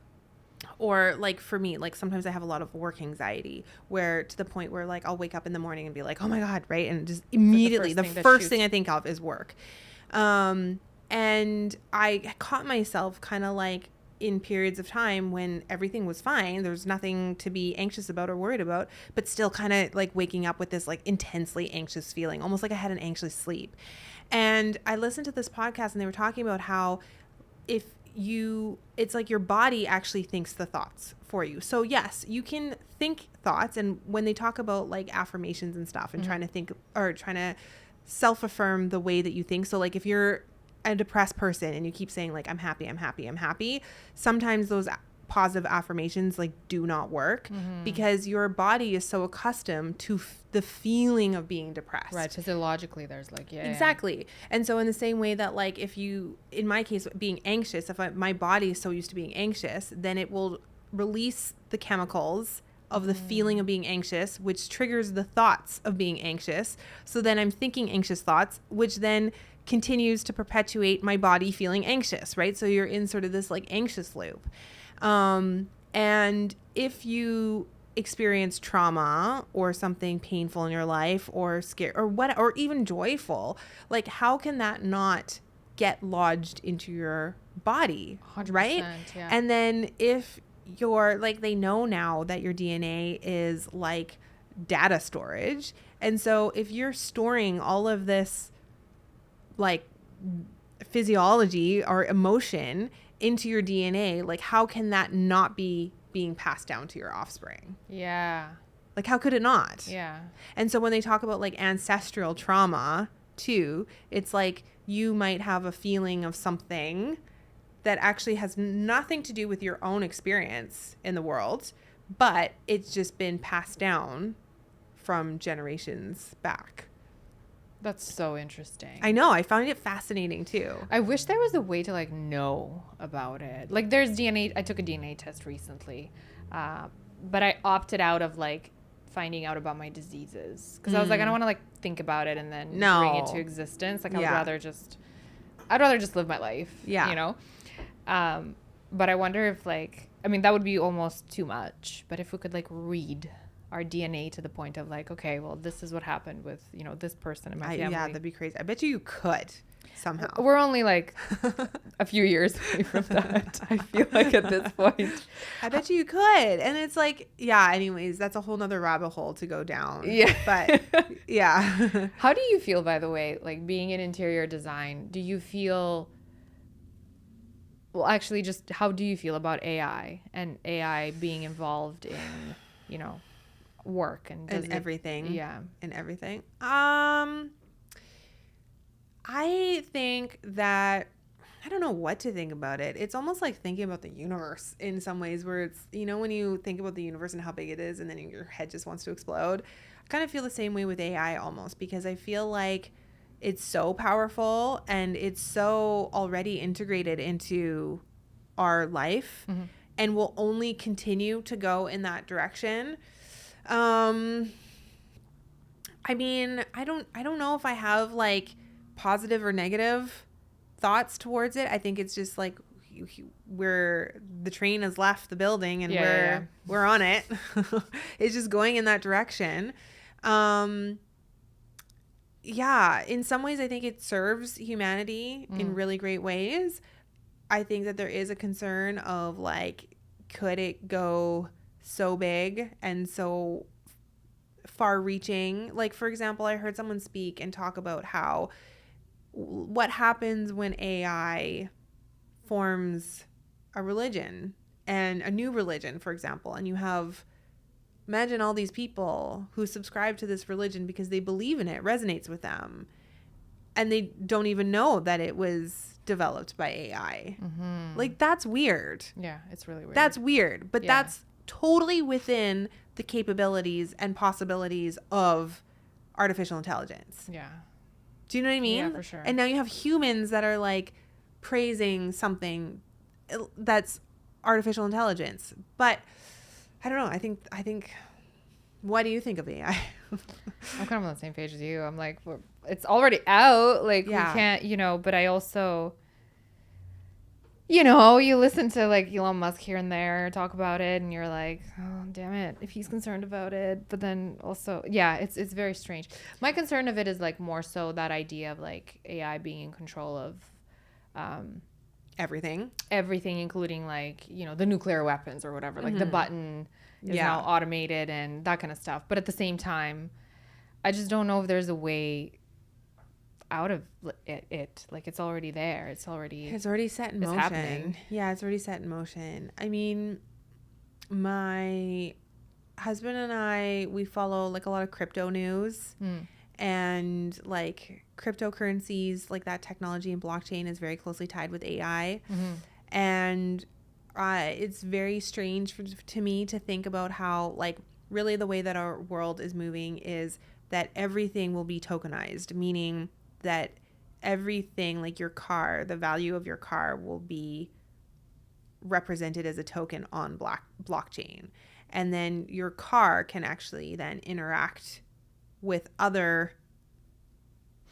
or like for me, like sometimes I have a lot of work anxiety where to the point where like I'll wake up in the morning and be like, oh my God, right? And just immediately the first thing I think of is work. And I caught myself kind of like in periods of time when everything was fine, there's nothing to be anxious about or worried about, but still kind of like waking up with this like intensely anxious feeling, almost like I had an anxious sleep. And I listened to this podcast and they were talking about how if it's like your body actually thinks the thoughts for you. So yes, you can think thoughts. And when they talk about like affirmations and stuff and trying to think or trying to self-affirm the way that you think. So like if you're a depressed person and you keep saying like, I'm happy, I'm happy, I'm happy, sometimes those positive affirmations like do not work because your body is so accustomed to the feeling of being depressed. Right. Physiologically, there's like, exactly. And so in the same way that like if you, in my case, being anxious, if my body is so used to being anxious, then it will release the chemicals of the feeling of being anxious, which triggers the thoughts of being anxious. So then I'm thinking anxious thoughts, which then continues to perpetuate my body feeling anxious, right? So you're in sort of this like anxious loop. And if you experience trauma or something painful in your life or scare or what, or even joyful, like how can that not get lodged into your body, right? Yeah. And then if you're like, they know now that your DNA is like data storage. And so if you're storing all of this like physiology or emotion into your DNA, like how can that not be being passed down to your offspring? Yeah. Like how could it not? Yeah. And so when they talk about like ancestral trauma too, it's like you might have a feeling of something that actually has nothing to do with your own experience in the world, but it's just been passed down from generations back. That's so interesting. I know. I found it fascinating too. I wish there was a way to like know about it. Like there's DNA. I took a DNA test recently, but I opted out of like finding out about my diseases because I was like, I don't want to like think about it and then bring it to existence. Like I'd rather just live my life. Yeah. You know? But I wonder if like, I mean, that would be almost too much, but if we could like read our DNA to the point of like, okay, well, this is what happened with, you know, this person in my family. Yeah, that'd be crazy. I bet you could somehow. We're only like a few years away from that. I feel like at this point. I bet you could. And it's like, yeah, anyways, that's a whole nother rabbit hole to go down. Yeah. But yeah. How do you feel, by the way, like being in interior design? Do you feel, well, actually just how do you feel about AI and AI being involved in, you know, work and everything? Yeah. And everything. I think that I don't know what to think about it. It's almost like thinking about the universe in some ways where it's, you know, when you think about the universe and how big it is and then your head just wants to explode. I kind of feel the same way with AI almost because I feel like it's so powerful and it's so already integrated into our life and will only continue to go in that direction. I mean, I don't know if I have like positive or negative thoughts towards it. I think it's just like where the train has left the building and we're on it. It's just going in that direction. Yeah, in some ways I think it serves humanity in really great ways. I think that there is a concern of like, could it go so big and so far reaching? Like, for example, I heard someone speak and talk about how what happens when AI forms a religion and a new religion, for example, and you have, imagine all these people who subscribe to this religion because they believe in it, resonates with them, and they don't even know that it was developed by AI. Like, that's weird. Yeah, it's really weird. That's weird, but that's totally within the capabilities and possibilities of artificial intelligence. Yeah. Do you know what I mean? Yeah, for sure. And now you have humans that are like praising something that's artificial intelligence. But I don't know. I think what do you think of AI? I'm kind of on the same page as you. I'm like, it's already out. Like, we can't, you know, but I also, you know, you listen to like Elon Musk here and there talk about it and you're like, oh, damn it, if he's concerned about it. But then also, yeah, it's very strange. My concern of it is like more so that idea of like AI being in control of everything, including like, you know, the nuclear weapons or whatever, like the button is now automated and that kind of stuff. But at the same time, I just don't know if there's a way. out of it. Like it's already there. It's already set in motion. Happening. Yeah, it's already set in motion. I mean, my husband and I, we follow like a lot of crypto news and like cryptocurrencies, like that technology and blockchain is very closely tied with AI. And it's very strange to me to think about how like really the way that our world is moving is that everything will be tokenized, meaning that everything like your car, the value of your car will be represented as a token on blockchain. And then your car can actually then interact with other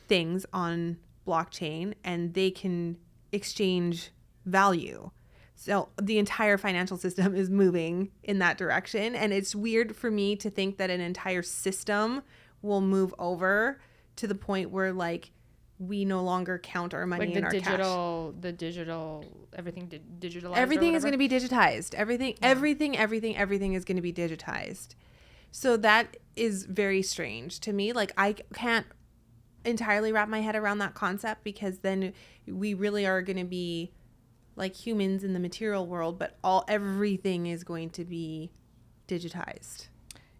things on blockchain and they can exchange value. So the entire financial system is moving in that direction. And it's weird for me to think that an entire system will move over to the point where like we no longer count our money like in our cash. The digital, everything digitalized. Everything is going to be digitized. Everything is going to be digitized. So that is very strange to me. Like I can't entirely wrap my head around that concept because then we really are going to be like humans in the material world, but everything is going to be digitized.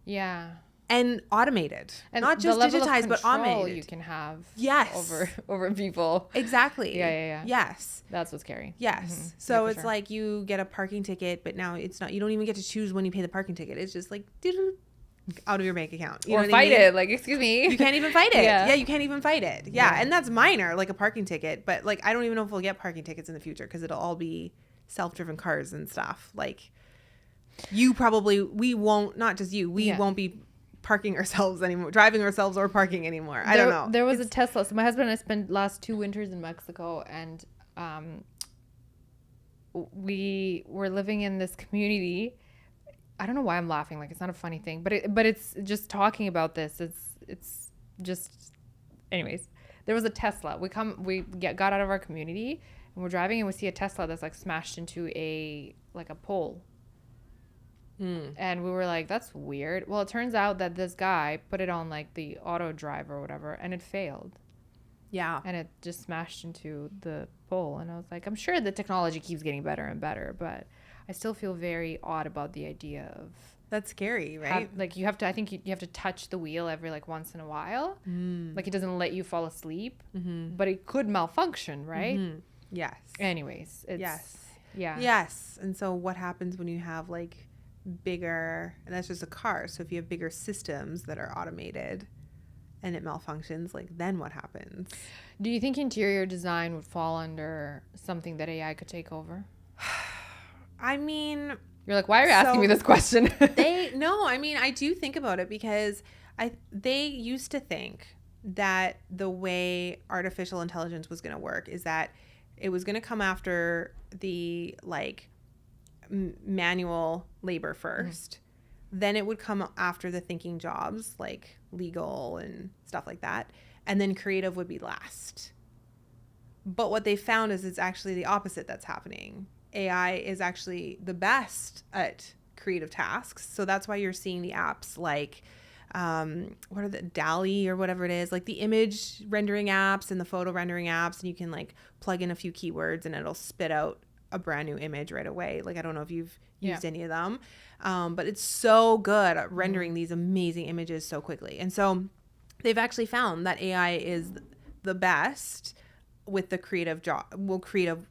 Yeah. And automated. And not just digitized, but automated. You can have yes. over people. Exactly. Yeah. Yes. That's what's scary. Yes. So it's like you get a parking ticket, but now it's not, you don't even get to choose when you pay the parking ticket. It's just like out of your bank account. You or fight it. Like, excuse me. You can't even fight it. Yeah, you can't even fight it. Yeah. And that's minor, like a parking ticket. But like, I don't even know if we'll get parking tickets in the future because it'll all be self-driven cars and stuff. Like we won't, not just you, we won't be parking ourselves anymore, driving ourselves or parking anymore. I don't know. There was a Tesla. So my husband and I spent last 2 winters in Mexico, and we were living in this community. I don't know why I'm laughing. Like it's not a funny thing, but it's just talking about this. It's just, anyways. There was a Tesla. We got out of our community and we're driving and we see a Tesla that's like smashed into a pole. And we were like, that's weird. Well, it turns out that this guy put it on like the auto drive or whatever, and it failed. Yeah. And it just smashed into the pole. And I was like, I'm sure the technology keeps getting better and better, but I still feel very odd about the idea of. That's scary, right? I think you have to touch the wheel every like once in a while. Like it doesn't let you fall asleep, but it could malfunction, right? Yes. Anyways. Yes. Yeah. Yes. And so what happens when you have like bigger, and that's just a car, so if you have bigger systems that are automated and it malfunctions, like then what happens? Do you think interior design would fall under something that AI could take over? I mean, you're like, why are you asking me this question? I do think about it because they used to think that the way artificial intelligence was going to work is that it was going to come after the like manual labor first, then it would come after the thinking jobs like legal and stuff like that, and then creative would be last. But what they found is it's actually the opposite that's happening. AI is actually the best at creative tasks, so that's why you're seeing the apps like what are the DALL-E or whatever it is, like the image rendering apps and the photo rendering apps, and you can like plug in a few keywords and it'll spit out a brand new image right away. Like I don't know if you've used any of them, but it's so good at rendering these amazing images so quickly. And so they've actually found that AI is the best with the creative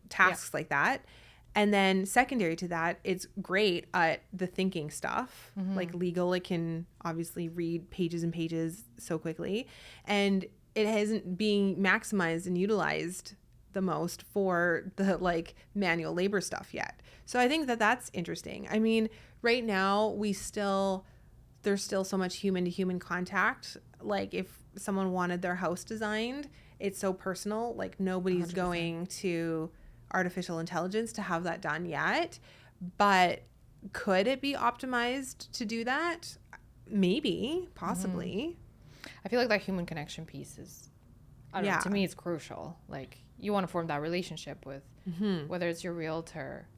tasks like that. And then secondary to that, it's great at the thinking stuff. Like legal, it can obviously read pages and pages so quickly, and it hasn't being maximized and utilized the most for the like manual labor stuff yet. So I think that that's interesting. I mean, right now there's still so much human to human contact. Like if someone wanted their house designed, it's so personal. Like nobody's 100%. going to artificial intelligence to have that done yet. But could it be optimized to do that? Maybe, possibly. I feel like that human connection piece is, I don't know, to me it's crucial. Like you want to form that relationship with whether it's your realtor,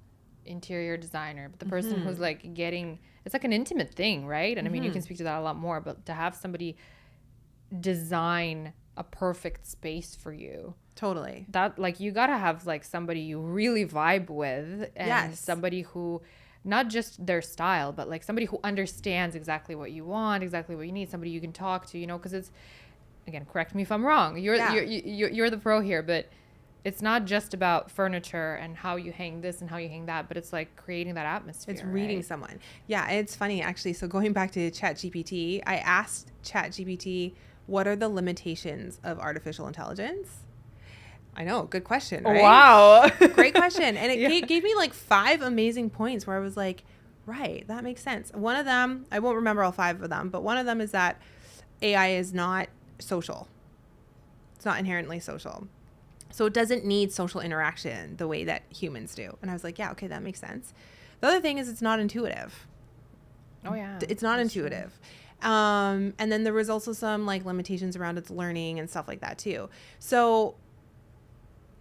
interior designer, but the person who's like getting, it's like an intimate thing, right? And I mean, you can speak to that a lot more, but to have somebody design a perfect space for you. Totally. That like you gotta have like somebody you really vibe with, and Yes. somebody who, not just their style, but like somebody who understands exactly what you want, exactly what you need, somebody you can talk to, you know, because it's, again, correct me if I'm wrong. You're the pro here, but it's not just about furniture and how you hang this and how you hang that, but it's like creating that atmosphere. It's reading someone. Yeah, it's funny actually. So going back to ChatGPT, I asked ChatGPT, what are the limitations of artificial intelligence? I know, good question, right? Wow. Great question. And it gave me like 5 amazing points where I was like, right, that makes sense. One of them, I won't remember all 5 of them, but one of them is that AI is not social. It's not inherently social. So it doesn't need social interaction the way that humans do. And I was like, yeah, okay, that makes sense. The other thing is it's not intuitive. Oh, yeah. It's not intuitive. And then there was also some like limitations around its learning and stuff like that too. So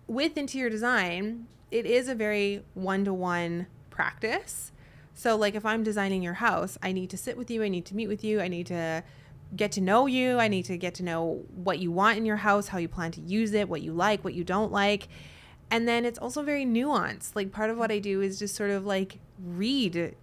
with interior design, it is a very one-to-one practice. So like if I'm designing your house, I need to sit with you. I need to meet with you. I need to get to know you. I need to get to know what you want in your house, how you plan to use it, what you like, what you don't like. And then it's also very nuanced. Like part of what I do is just sort of like read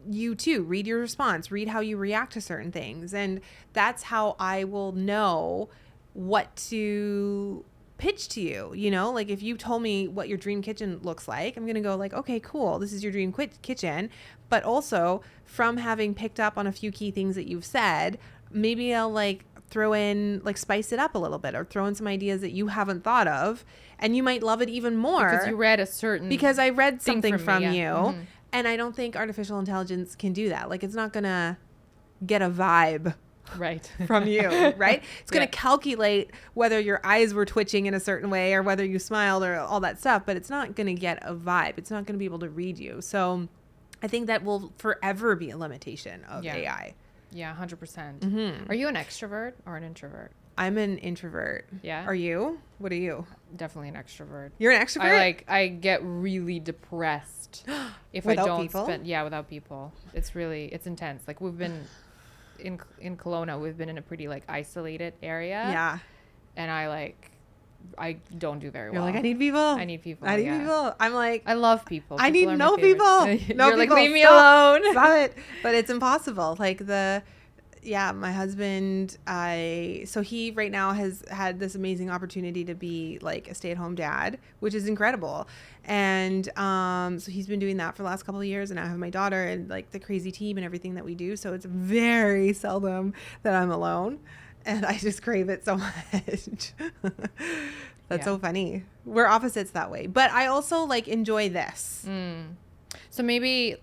you too, read your response, read how you react to certain things. And that's how I will know what to pitch to you. You know, like if you told me what your dream kitchen looks like, I'm going to go like, okay, cool. This is your dream kitchen. But also from having picked up on a few key things that you've said, maybe I'll like throw in, like spice it up a little bit or throw in some ideas that you haven't thought of. And you might love it even more. Because you read because I read something from me, you. Mm-hmm. And I don't think artificial intelligence can do that. Like it's not going to get a vibe right from you, right? It's going to calculate whether your eyes were twitching in a certain way or whether you smiled or all that stuff, but it's not going to get a vibe. It's not going to be able to read you. So I think that will forever be a limitation of AI. Yeah, 100%. Mm-hmm. Are you an extrovert or an introvert? I'm an introvert. Yeah. Are you? What are you? Definitely an extrovert. You're an extrovert? I get really depressed if without I don't people? without people. It's intense. Like we've been in Kelowna, we've been in a pretty like isolated area. Yeah. And I don't do very well. You're like, I need people. I need people. I'm like, I love people. I need no people. No You're people. Like, leave me alone. alone. Stop it. But it's impossible. Like my husband, so he right now has had this amazing opportunity to be like a stay-at-home dad, which is incredible. And so he's been doing that for the last couple of years, and I have my daughter and like the crazy team and everything that we do. So it's very seldom that I'm alone, and I just crave it so much. That's so funny. We're opposites that way, but I also like enjoy this. So maybe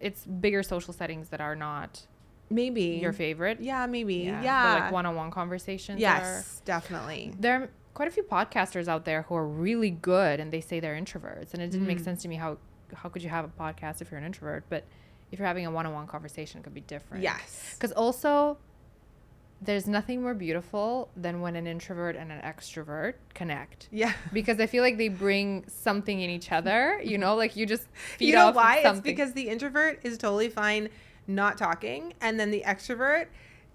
it's bigger social settings that are not maybe your favorite. Yeah, maybe. Yeah. But like one-on-one conversations. Yes, definitely. There are quite a few podcasters out there who are really good and they say they're introverts. And it didn't make sense to me how could you have a podcast if you're an introvert? But if you're having a one-on-one conversation, it could be different. Yes. Because also there's nothing more beautiful than when an introvert and an extrovert connect. Yeah. Because I feel like they bring something in each other, you know, like you just feed you know off why? something. It's because the introvert is totally fine not talking, and then the extrovert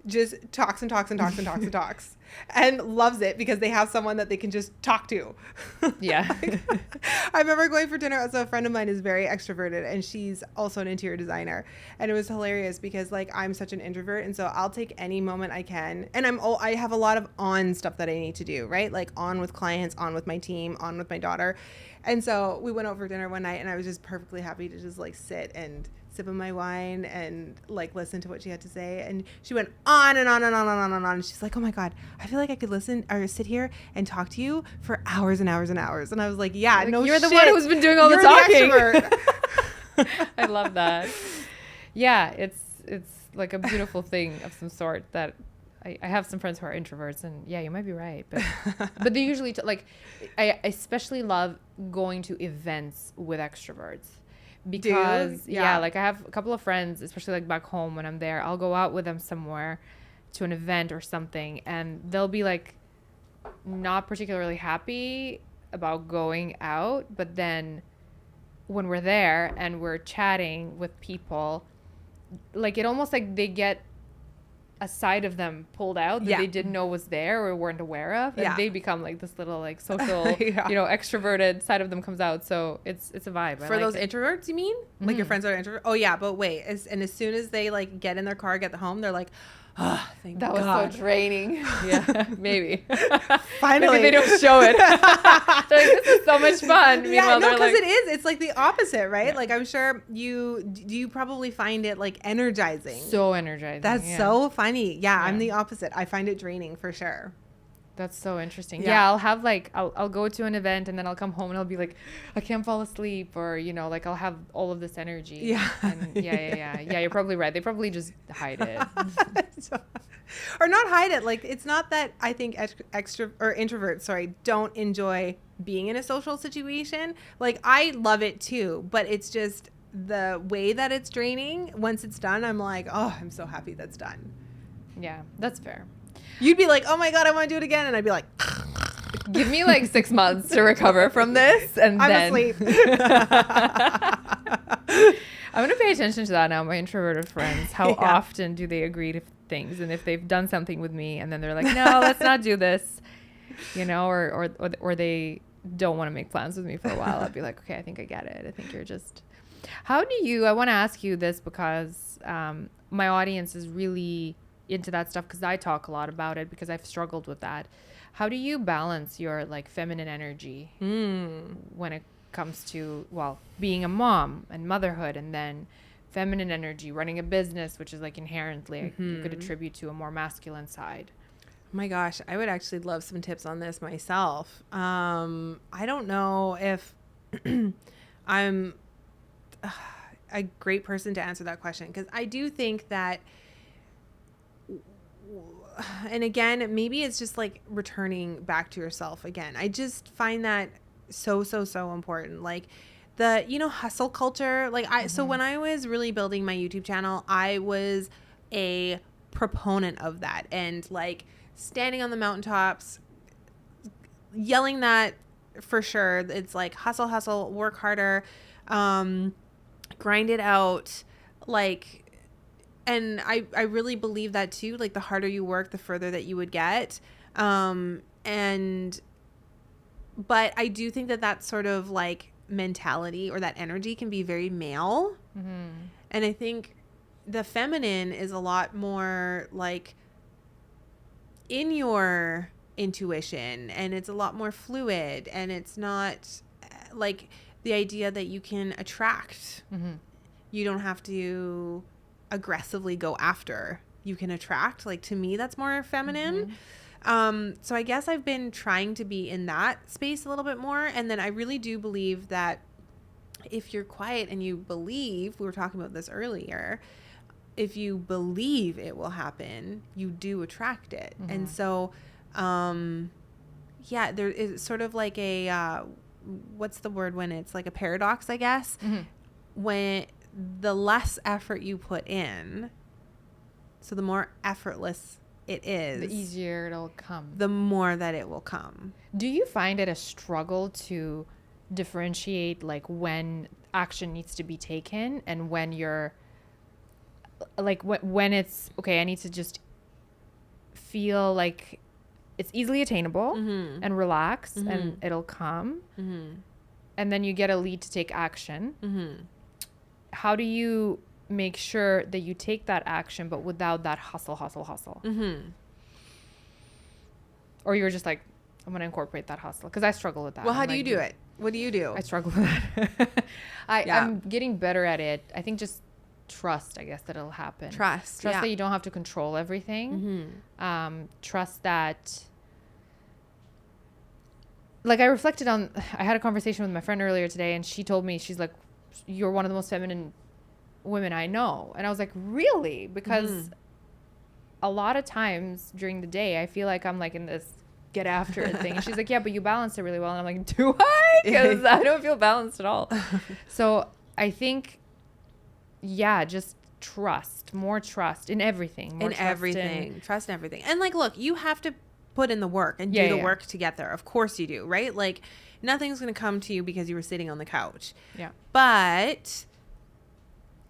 just talks and talks and talks and talks and talks and loves it because they have someone that they can just talk to. Yeah. I remember going for dinner. So a friend of mine is very extroverted and she's also an interior designer, and it was hilarious because like I'm such an introvert, and so I'll take any moment I can, and I have a lot of on stuff that I need to do, right? Like on with clients, on with my team, on with my daughter. And so we went out for dinner one night and I was just perfectly happy to just like sit and sip of my wine and like listen to what she had to say. And she went on and on and on and on and on. And she's like, oh my God, I feel like I could listen or sit here and talk to you for hours and hours and hours. And I was like, yeah, like, no, you're shit. The one who's been doing all the talking. The I love that. Yeah, it's like a beautiful thing of some sort that I have some friends who are introverts, and yeah, you might be right, but they usually like I especially love going to events with extroverts. Because like I have a couple of friends, especially like back home when I'm there, I'll go out with them somewhere to an event or something, and they'll be like not particularly happy about going out, but then when we're there and we're chatting with people, like it almost like they get a side of them pulled out that they didn't know was there or weren't aware of, and they become like this little like social, extroverted side of them comes out. So it's a vibe. For those introverts, you mean? Like your friends that are introverts? Oh yeah, but wait, as soon as they like get in their car, get home, they're like, oh, thank God. That was so draining. Yeah, maybe. Finally. Maybe they don't show it. They're like, this is so much fun. Yeah, no, because it is. It's like the opposite, right? Yeah. Like I'm sure you probably find it like energizing. So energizing. That's so funny. Yeah, I'm the opposite. I find it draining for sure. That's so interesting. Yeah, I'll have like I'll go to an event and then I'll come home and I'll be like, I can't fall asleep, or like I'll have all of this energy. Yeah. And yeah. You're probably right. They probably just hide it. Or not hide it. Like it's not that I think introverts, don't enjoy being in a social situation. Like I love it too, but it's just the way that it's draining. Once it's done, I'm like, oh, I'm so happy that's done. Yeah, that's fair. You'd be like, oh my God, I want to do it again. And I'd be like, give me like 6 months to recover from this. And I'm then asleep. I'm going to pay attention to that now. My introverted friends, how often do they agree to things? And if they've done something with me and then they're like, no, let's not do this, or they don't want to make plans with me for a while. I'd be like, okay, I think I get it. I think you're just, I want to ask you this because my audience is really into that stuff because I talk a lot about it because I've struggled with that. How do you balance your like feminine energy when it comes to being a mom and motherhood, and then feminine energy running a business, which is like inherently you could attribute to a more masculine side? Oh my gosh, I would actually love some tips on this myself. I don't know if I'm a great person to answer that question, because I do think that, and again, maybe it's just like returning back to yourself again. I just find that so important. Like the, hustle culture. Like so when I was really building my YouTube channel, I was a proponent of that, and like standing on the mountaintops, yelling that for sure. It's like hustle, work harder, grind it out. Like, and I really believe that too. Like the harder you work, the further that you would get. But I do think that sort of like mentality or that energy can be very male. And I think the feminine is a lot more like in your intuition, and it's a lot more fluid, and it's not like the idea that you can attract. You don't have to aggressively go after. You can attract. Like to me, that's more feminine. So I guess I've been trying to be in that space a little bit more. And then I really do believe that if you're quiet and you believe, we were talking about this earlier, if you believe it will happen, you do attract it. And so, there is sort of like a, what's the word when it's like a paradox, I guess, when the less effort you put in, so the more effortless it is, the easier it'll come, the more that it will come. Do you find it a struggle to differentiate like when action needs to be taken and when you're like when it's okay, I need to just feel like it's easily attainable and relax and it'll come, and then you get a lead to take action? How do you make sure that you take that action but without that hustle? Or you're just like, I'm going to incorporate that hustle, because I struggle with that. Well, how do you do it? What do you do? I struggle with that. I'm getting better at it. I think just trust, I guess, that it'll happen. Trust that you don't have to control everything. Trust that, like, I had a conversation with my friend earlier today, and she told me, she's like, you're one of the most feminine women I know. And I was like, really? Because a lot of times during the day, I feel like I'm like in this get after it thing. And she's like, yeah, but you balance it really well. And I'm like, do I? Because I don't feel balanced at all. So I think, just more trust in everything. Trust in everything. And like, look, you have to put in the work and do the work to get there. Of course you do, right? Like, nothing's going to come to you because you were sitting on the couch. Yeah. But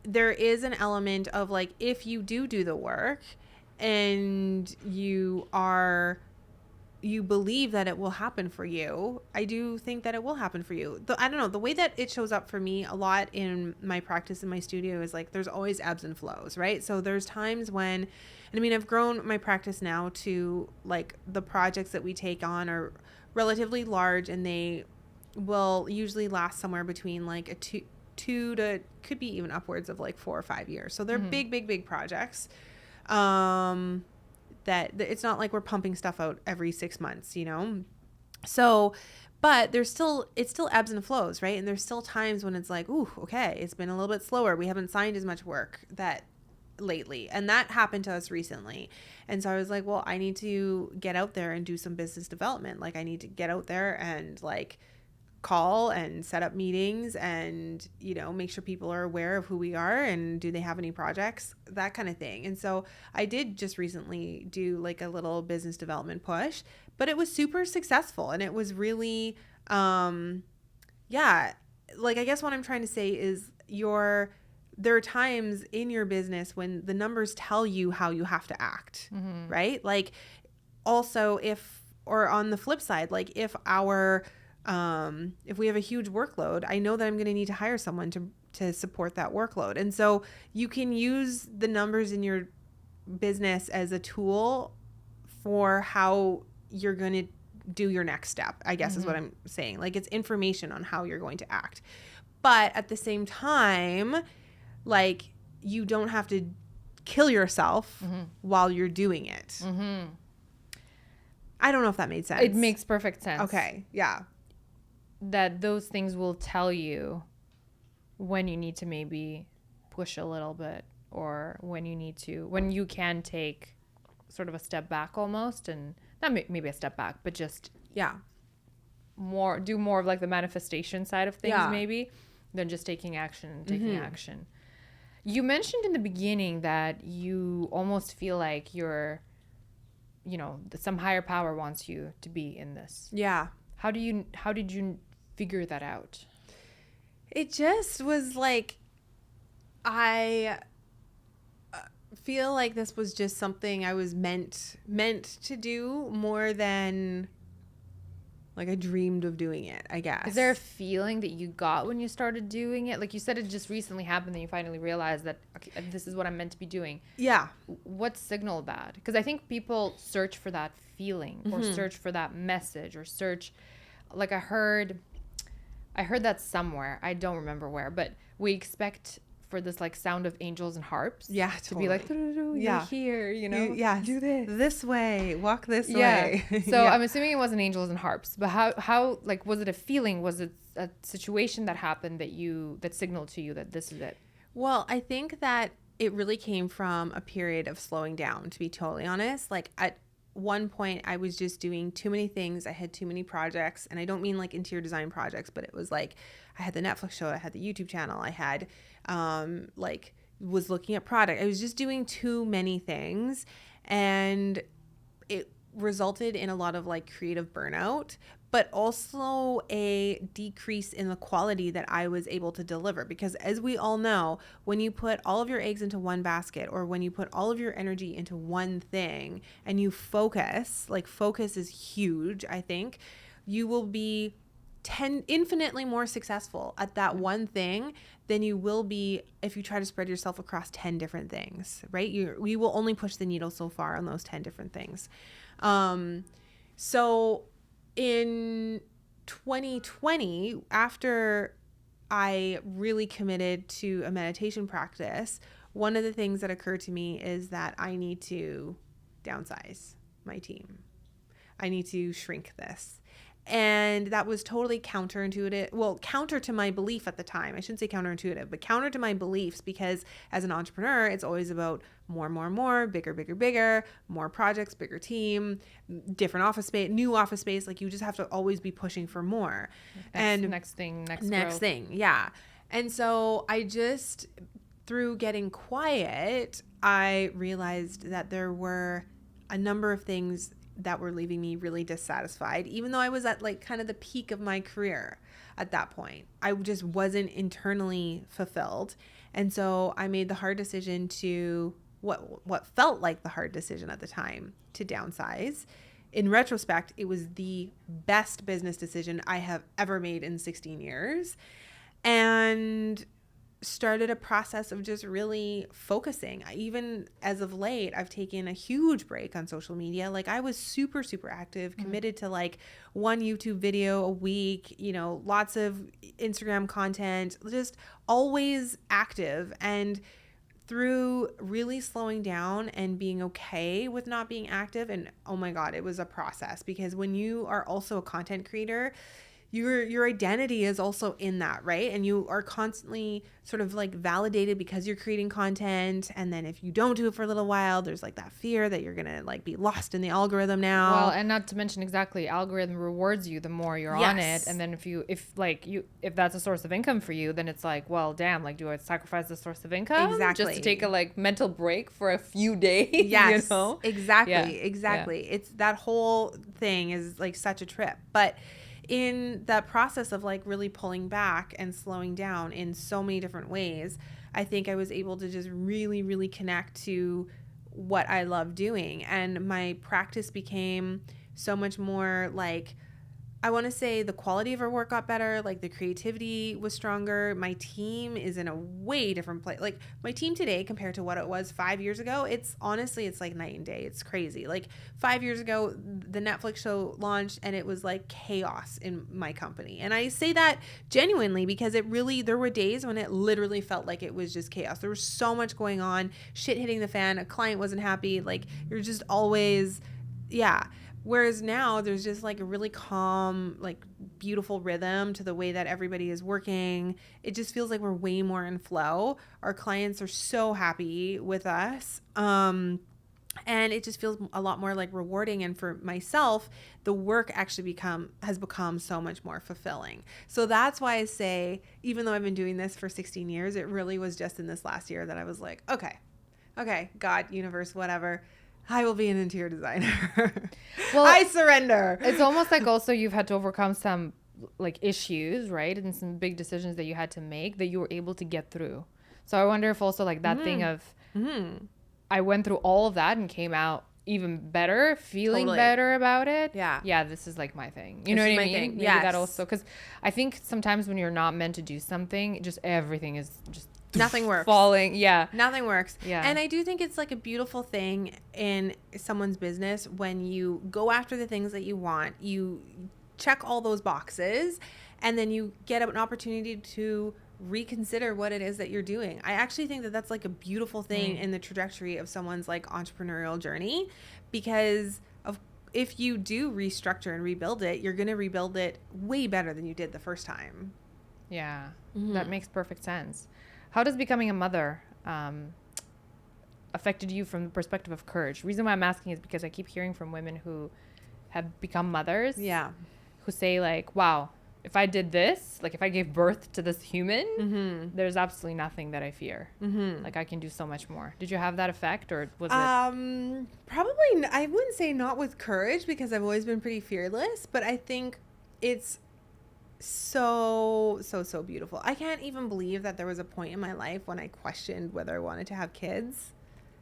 there is an element of like, if you do the work and you believe that it will happen for you, I do think that it will happen for you. I don't know, the way that it shows up for me a lot in my practice in my studio is like there's always ebbs and flows, right? So there's times when, and I mean, I've grown my practice now to like the projects that we take on are relatively large, and they will usually last somewhere between like a two to could be even upwards of like 4 or 5 years. So they're big projects. That it's not like we're pumping stuff out every 6 months, you know? So, but it still ebbs and flows, right? And there's still times when it's like, ooh, okay, it's been a little bit slower. We haven't signed as much work lately. And that happened to us recently. And so I was like, well, I need to get out there and do some business development. Like I need to get out there and like call and set up meetings and, you know, make sure people are aware of who we are and do they have any projects, that kind of thing. And so I did just recently do like a little business development push, but it was super successful. And it was really, like, I guess what I'm trying to say is there are times in your business when the numbers tell you how you have to act, right? Like also or on the flip side, like if we have a huge workload, I know that I'm going to need to hire someone to support that workload. And so you can use the numbers in your business as a tool for how you're going to do your next step, I guess is what I'm saying. Like it's information on how you're going to act. But at the same time, like you don't have to kill yourself while you're doing it. I don't know if that made sense. It makes perfect sense. Okay. Yeah. That those things will tell you when you need to maybe push a little bit, or when you can take sort of a step back almost, and not maybe a step back, but just do more of like the manifestation side of things maybe than just taking action. You mentioned in the beginning that you almost feel like you're, you know, some higher power wants you to be in this. Yeah. How did you figure that out? It just was like, I feel like this was just something I was meant to do more than like I dreamed of doing it, I guess. Is there a feeling that you got when you started doing it? Like you said, it just recently happened that you finally realized that, okay, this is what I'm meant to be doing. Yeah. What signaled that? Because I think people search for that feeling or search for that message or search, like I heard that somewhere. I don't remember where, but we expect for this like sound of angels and harps to be like, you're here, you know, do this way, walk this way. So I'm assuming it wasn't angels and harps, but how like, was it a feeling? Was it a situation that happened that signaled to you that this is it? Well, I think that it really came from a period of slowing down, to be totally honest. Like at one point I was just doing too many things. I had too many projects, and I don't mean like interior design projects, but it was like I had the Netflix show, I had the YouTube channel, I had was looking at product. I was just doing too many things, and it resulted in a lot of like creative burnout, but also a decrease in the quality that I was able to deliver. Because as we all know, when you put all of your eggs into one basket, or when you put all of your energy into one thing and you focus is huge, I think, you will be infinitely more successful at that one thing than you will be if you try to spread yourself across 10 different things, right? You will only push the needle so far on those 10 different things. So in 2020, after I really committed to a meditation practice, one of the things that occurred to me is that I need to downsize my team. I need to shrink this. And that was totally counterintuitive. Well, counter to my belief at the time. I shouldn't say counterintuitive, but counter to my beliefs, because as an entrepreneur, it's always about more, bigger, more projects, bigger team, different office space, new office space. Like you just have to always be pushing for more. Next thing. Yeah. And so I just, through getting quiet, I realized that there were a number of things that were leaving me really dissatisfied, even though I was at like kind of the peak of my career at that point. I just wasn't internally fulfilled. And so I made the hard decision to what felt like the hard decision at the time to downsize. In retrospect, it was the best business decision I have ever made in 16 years, and started a process of just really focusing. Even as of late, I've taken a huge break on social media. Like, I was super, super active, committed to like one YouTube video a week, you know, lots of Instagram content, just always active. And through really slowing down and being okay with not being active, and oh my God, it was a process, because when you are also a content creator, your identity is also in that, right? And you are constantly sort of like validated because you're creating content. And then if you don't do it for a little while, there's like that fear that you're gonna like be lost in the algorithm now. Well, and not to mention, exactly, algorithm rewards you the more you're on it. And then if that's a source of income for you, then it's like, well, damn, like, do I sacrifice the source of income just to take a like mental break for a few days? Yes, you know? Exactly. It's that whole thing is like such a trip. But in that process of like really pulling back and slowing down in so many different ways, I think I was able to just really, really connect to what I love doing. And my practice became so much more like, I want to say the quality of our work got better. Like, the creativity was stronger. My team is in a way different place. Like, my team today compared to what it was 5 years ago, it's like night and day. It's crazy. Like, 5 years ago, the Netflix show launched and it was like chaos in my company. And I say that genuinely because there were days when it literally felt like it was just chaos. There was so much going on, shit hitting the fan. A client wasn't happy. Like, you're just always, yeah. Whereas now there's just like a really calm, like beautiful rhythm to the way that everybody is working. It just feels like we're way more in flow. Our clients are so happy with us. And it just feels a lot more like rewarding. And for myself, the work actually has become so much more fulfilling. So that's why I say, even though I've been doing this for 16 years, it really was just in this last year that I was like, okay, God, universe, whatever, I will be an interior designer. Well, I surrender. It's almost like also you've had to overcome some like issues, right? And some big decisions that you had to make that you were able to get through. So I wonder if also like that thing of I went through all of that and came out even better, feeling better about it. Yeah, this is like my thing. You know what I mean? Maybe that also, because I think sometimes when you're not meant to do something, just everything is just nothing works. Falling. Yeah. Nothing works. Yeah. And I do think it's like a beautiful thing in someone's business when you go after the things that you want, you check all those boxes, and then you get an opportunity to reconsider what it is that you're doing. I actually think that that's like a beautiful thing in the trajectory of someone's like entrepreneurial journey, because if you do restructure and rebuild it, you're going to rebuild it way better than you did the first time. Yeah. That makes perfect sense. How does becoming a mother affected you from the perspective of courage? The reason why I'm asking is because I keep hearing from women who have become mothers. Yeah. Who say like, wow, if I did this, like if I gave birth to this human, there's absolutely nothing that I fear. Like I can do so much more. Did you have that effect, or was it? Probably, I wouldn't say not with courage, because I've always been pretty fearless, but I think it's so beautiful. I can't even believe that there was a point in my life when I questioned whether I wanted to have kids.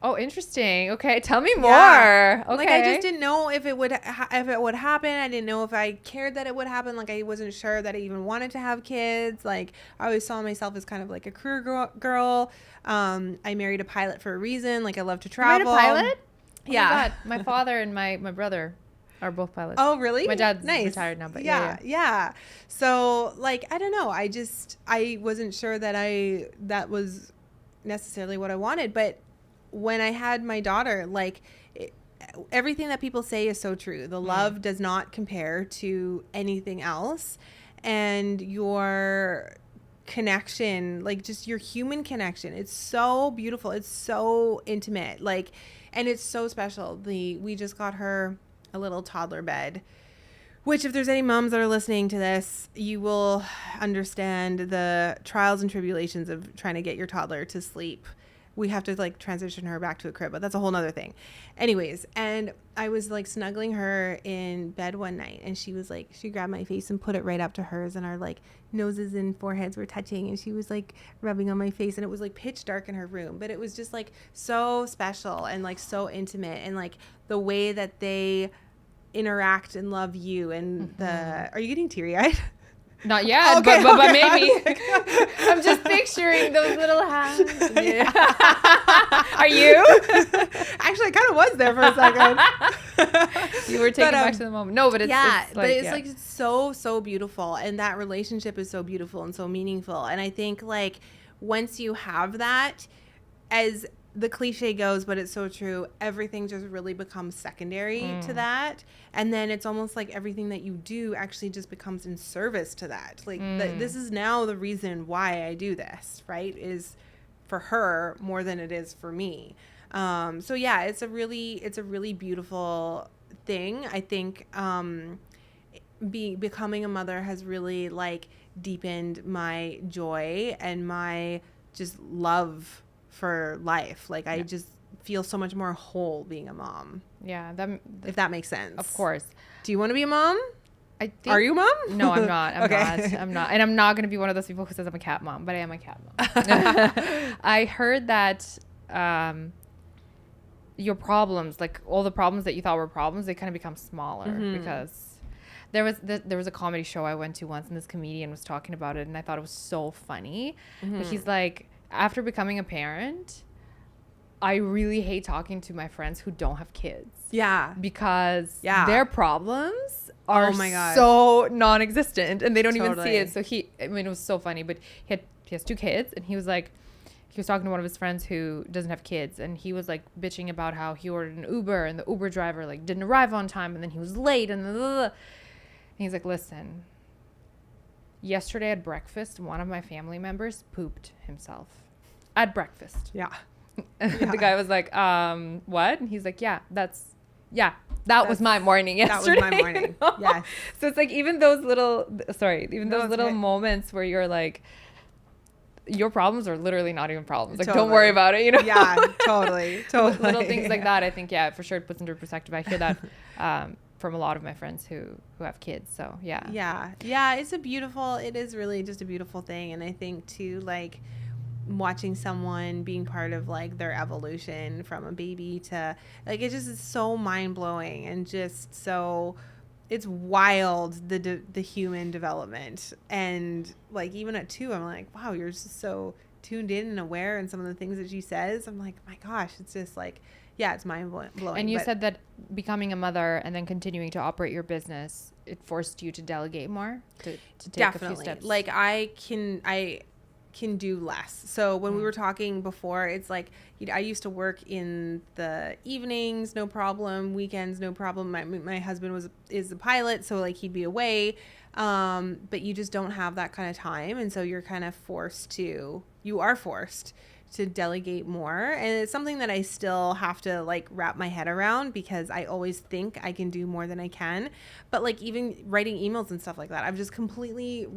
Oh, interesting. Okay, tell me more. Yeah. Okay. Like, I just didn't know if it would happen. I didn't know if I cared that it would happen. Like, I wasn't sure that I even wanted to have kids. Like, I always saw myself as kind of like a career girl. I married a pilot for a reason. Like, I love to travel. You married a pilot? Yeah. Oh my God. My father and my brother are both pilots. Oh, really? My dad's retired now, but yeah. So, like, I don't know. I wasn't sure that was necessarily what I wanted. But when I had my daughter, like, everything that people say is so true. The love does not compare to anything else. And your connection, like just your human connection, it's so beautiful. It's so intimate. Like, and it's so special. We just got her a little toddler bed, which, if there's any moms that are listening to this, you will understand the trials and tribulations of trying to get your toddler to sleep we have to like transition her back to a crib, but that's a whole nother thing. Anyways, and I was like snuggling her in bed one night, and she was like, she grabbed my face and put it right up to hers, and our like noses and foreheads were touching, and she was like rubbing on my face, and it was like pitch dark in her room, but it was just like so special and like so intimate, and like the way that they interact and love you, and are you getting teary-eyed? Not yet, okay, but maybe. I'm just picturing those little hands. Yeah. Are you? Actually, I kind of was there for a second. You were taken back to the moment. No, but it's like so beautiful, and that relationship is so beautiful and so meaningful. And I think like once you have that, as the cliche goes, but it's so true, everything just really becomes secondary to that. And then it's almost like everything that you do actually just becomes in service to that. Like this is now the reason why I do this, right? Is for her more than it is for me. So yeah, it's a really beautiful thing. I think becoming a mother has really like deepened my joy and my just love for life. Like I just feel so much more whole being a mom. Yeah, if that makes sense. Of course. Do you want to be a mom? I think, are you a mom? No, I'm not. I'm not. And I'm not going to be one of those people who says I'm a cat mom, but I am a cat mom. I heard that your problems, like all the problems that you thought were problems, they kind of become smaller because there was a comedy show I went to once, and this comedian was talking about it, and I thought it was so funny. But he's like, after becoming a parent, I really hate talking to my friends who don't have kids. Yeah. Because their problems are so non-existent, and they don't even see it. So it was so funny, but he has 2 kids, and he was talking to one of his friends who doesn't have kids, and he was like bitching about how he ordered an Uber, and the Uber driver like didn't arrive on time, and then he was late, and he's like, listen, yesterday at breakfast, one of my family members pooped himself at breakfast. Yeah. The guy was like, what? And he's like, that was my morning yesterday. That was my morning. Yes. So it's like even those little moments where you're like, your problems are literally not even problems. Like, don't worry about it, you know? Yeah, totally. Little things like that, I think, for sure it puts into perspective. I hear that from a lot of my friends who have kids. So, yeah. Yeah, it is really just a beautiful thing. And I think, too, like, watching someone being part of like their evolution from a baby to like, it just is so mind-blowing, and just so it's wild, the human development. And like even at 2, I'm like, wow, you're just so tuned in and aware, and some of the things that she says, I'm like, my gosh, it's just like, it's mind-blowing. And you said that becoming a mother and then continuing to operate your business, it forced you to delegate more, to take a few steps. Like I can do less. So when we were talking before, it's like, I used to work in the evenings, no problem, weekends, no problem. My husband is a pilot, so like he'd be away, but you just don't have that kind of time, and so you're kind of forced to delegate more. And it's something that I still have to like wrap my head around, because I always think I can do more than I can. But like even writing emails and stuff like that, I've just completely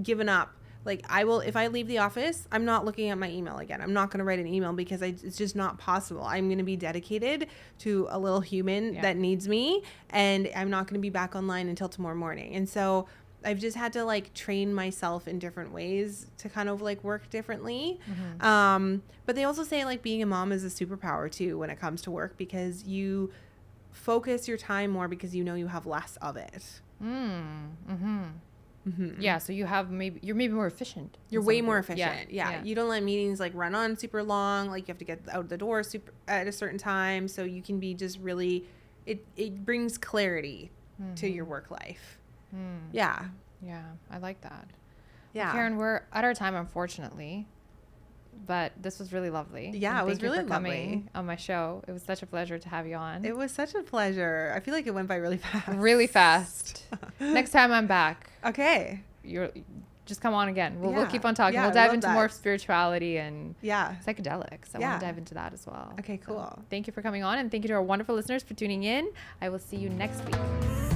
given up. Like if I leave the office, I'm not looking at my email again. I'm not going to write an email, because it's just not possible. I'm going to be dedicated to a little human that needs me, and I'm not going to be back online until tomorrow morning. And so I've just had to like train myself in different ways to kind of like work differently. But they also say like being a mom is a superpower too when it comes to work, because you focus your time more because you know you have less of it. Yeah, so you're maybe more efficient. You're way more efficient. Yeah. You don't let meetings like run on super long. Like you have to get out the door at a certain time, so you can be just really. It brings clarity to your work life. Yeah, I like that. Yeah, well, Karin, we're at our time, unfortunately, but this was really lovely. Yeah, it was really lovely coming on my show. It was such a pleasure to have you on. It was such a pleasure. I feel like it went by really fast. Really fast. Next time I'm back. Okay. Just come on again. We'll keep on talking. We'll dive into more spirituality and psychedelics. I want to dive into that as well. Okay, cool. So, thank you for coming on, and thank you to our wonderful listeners for tuning in. I will see you next week.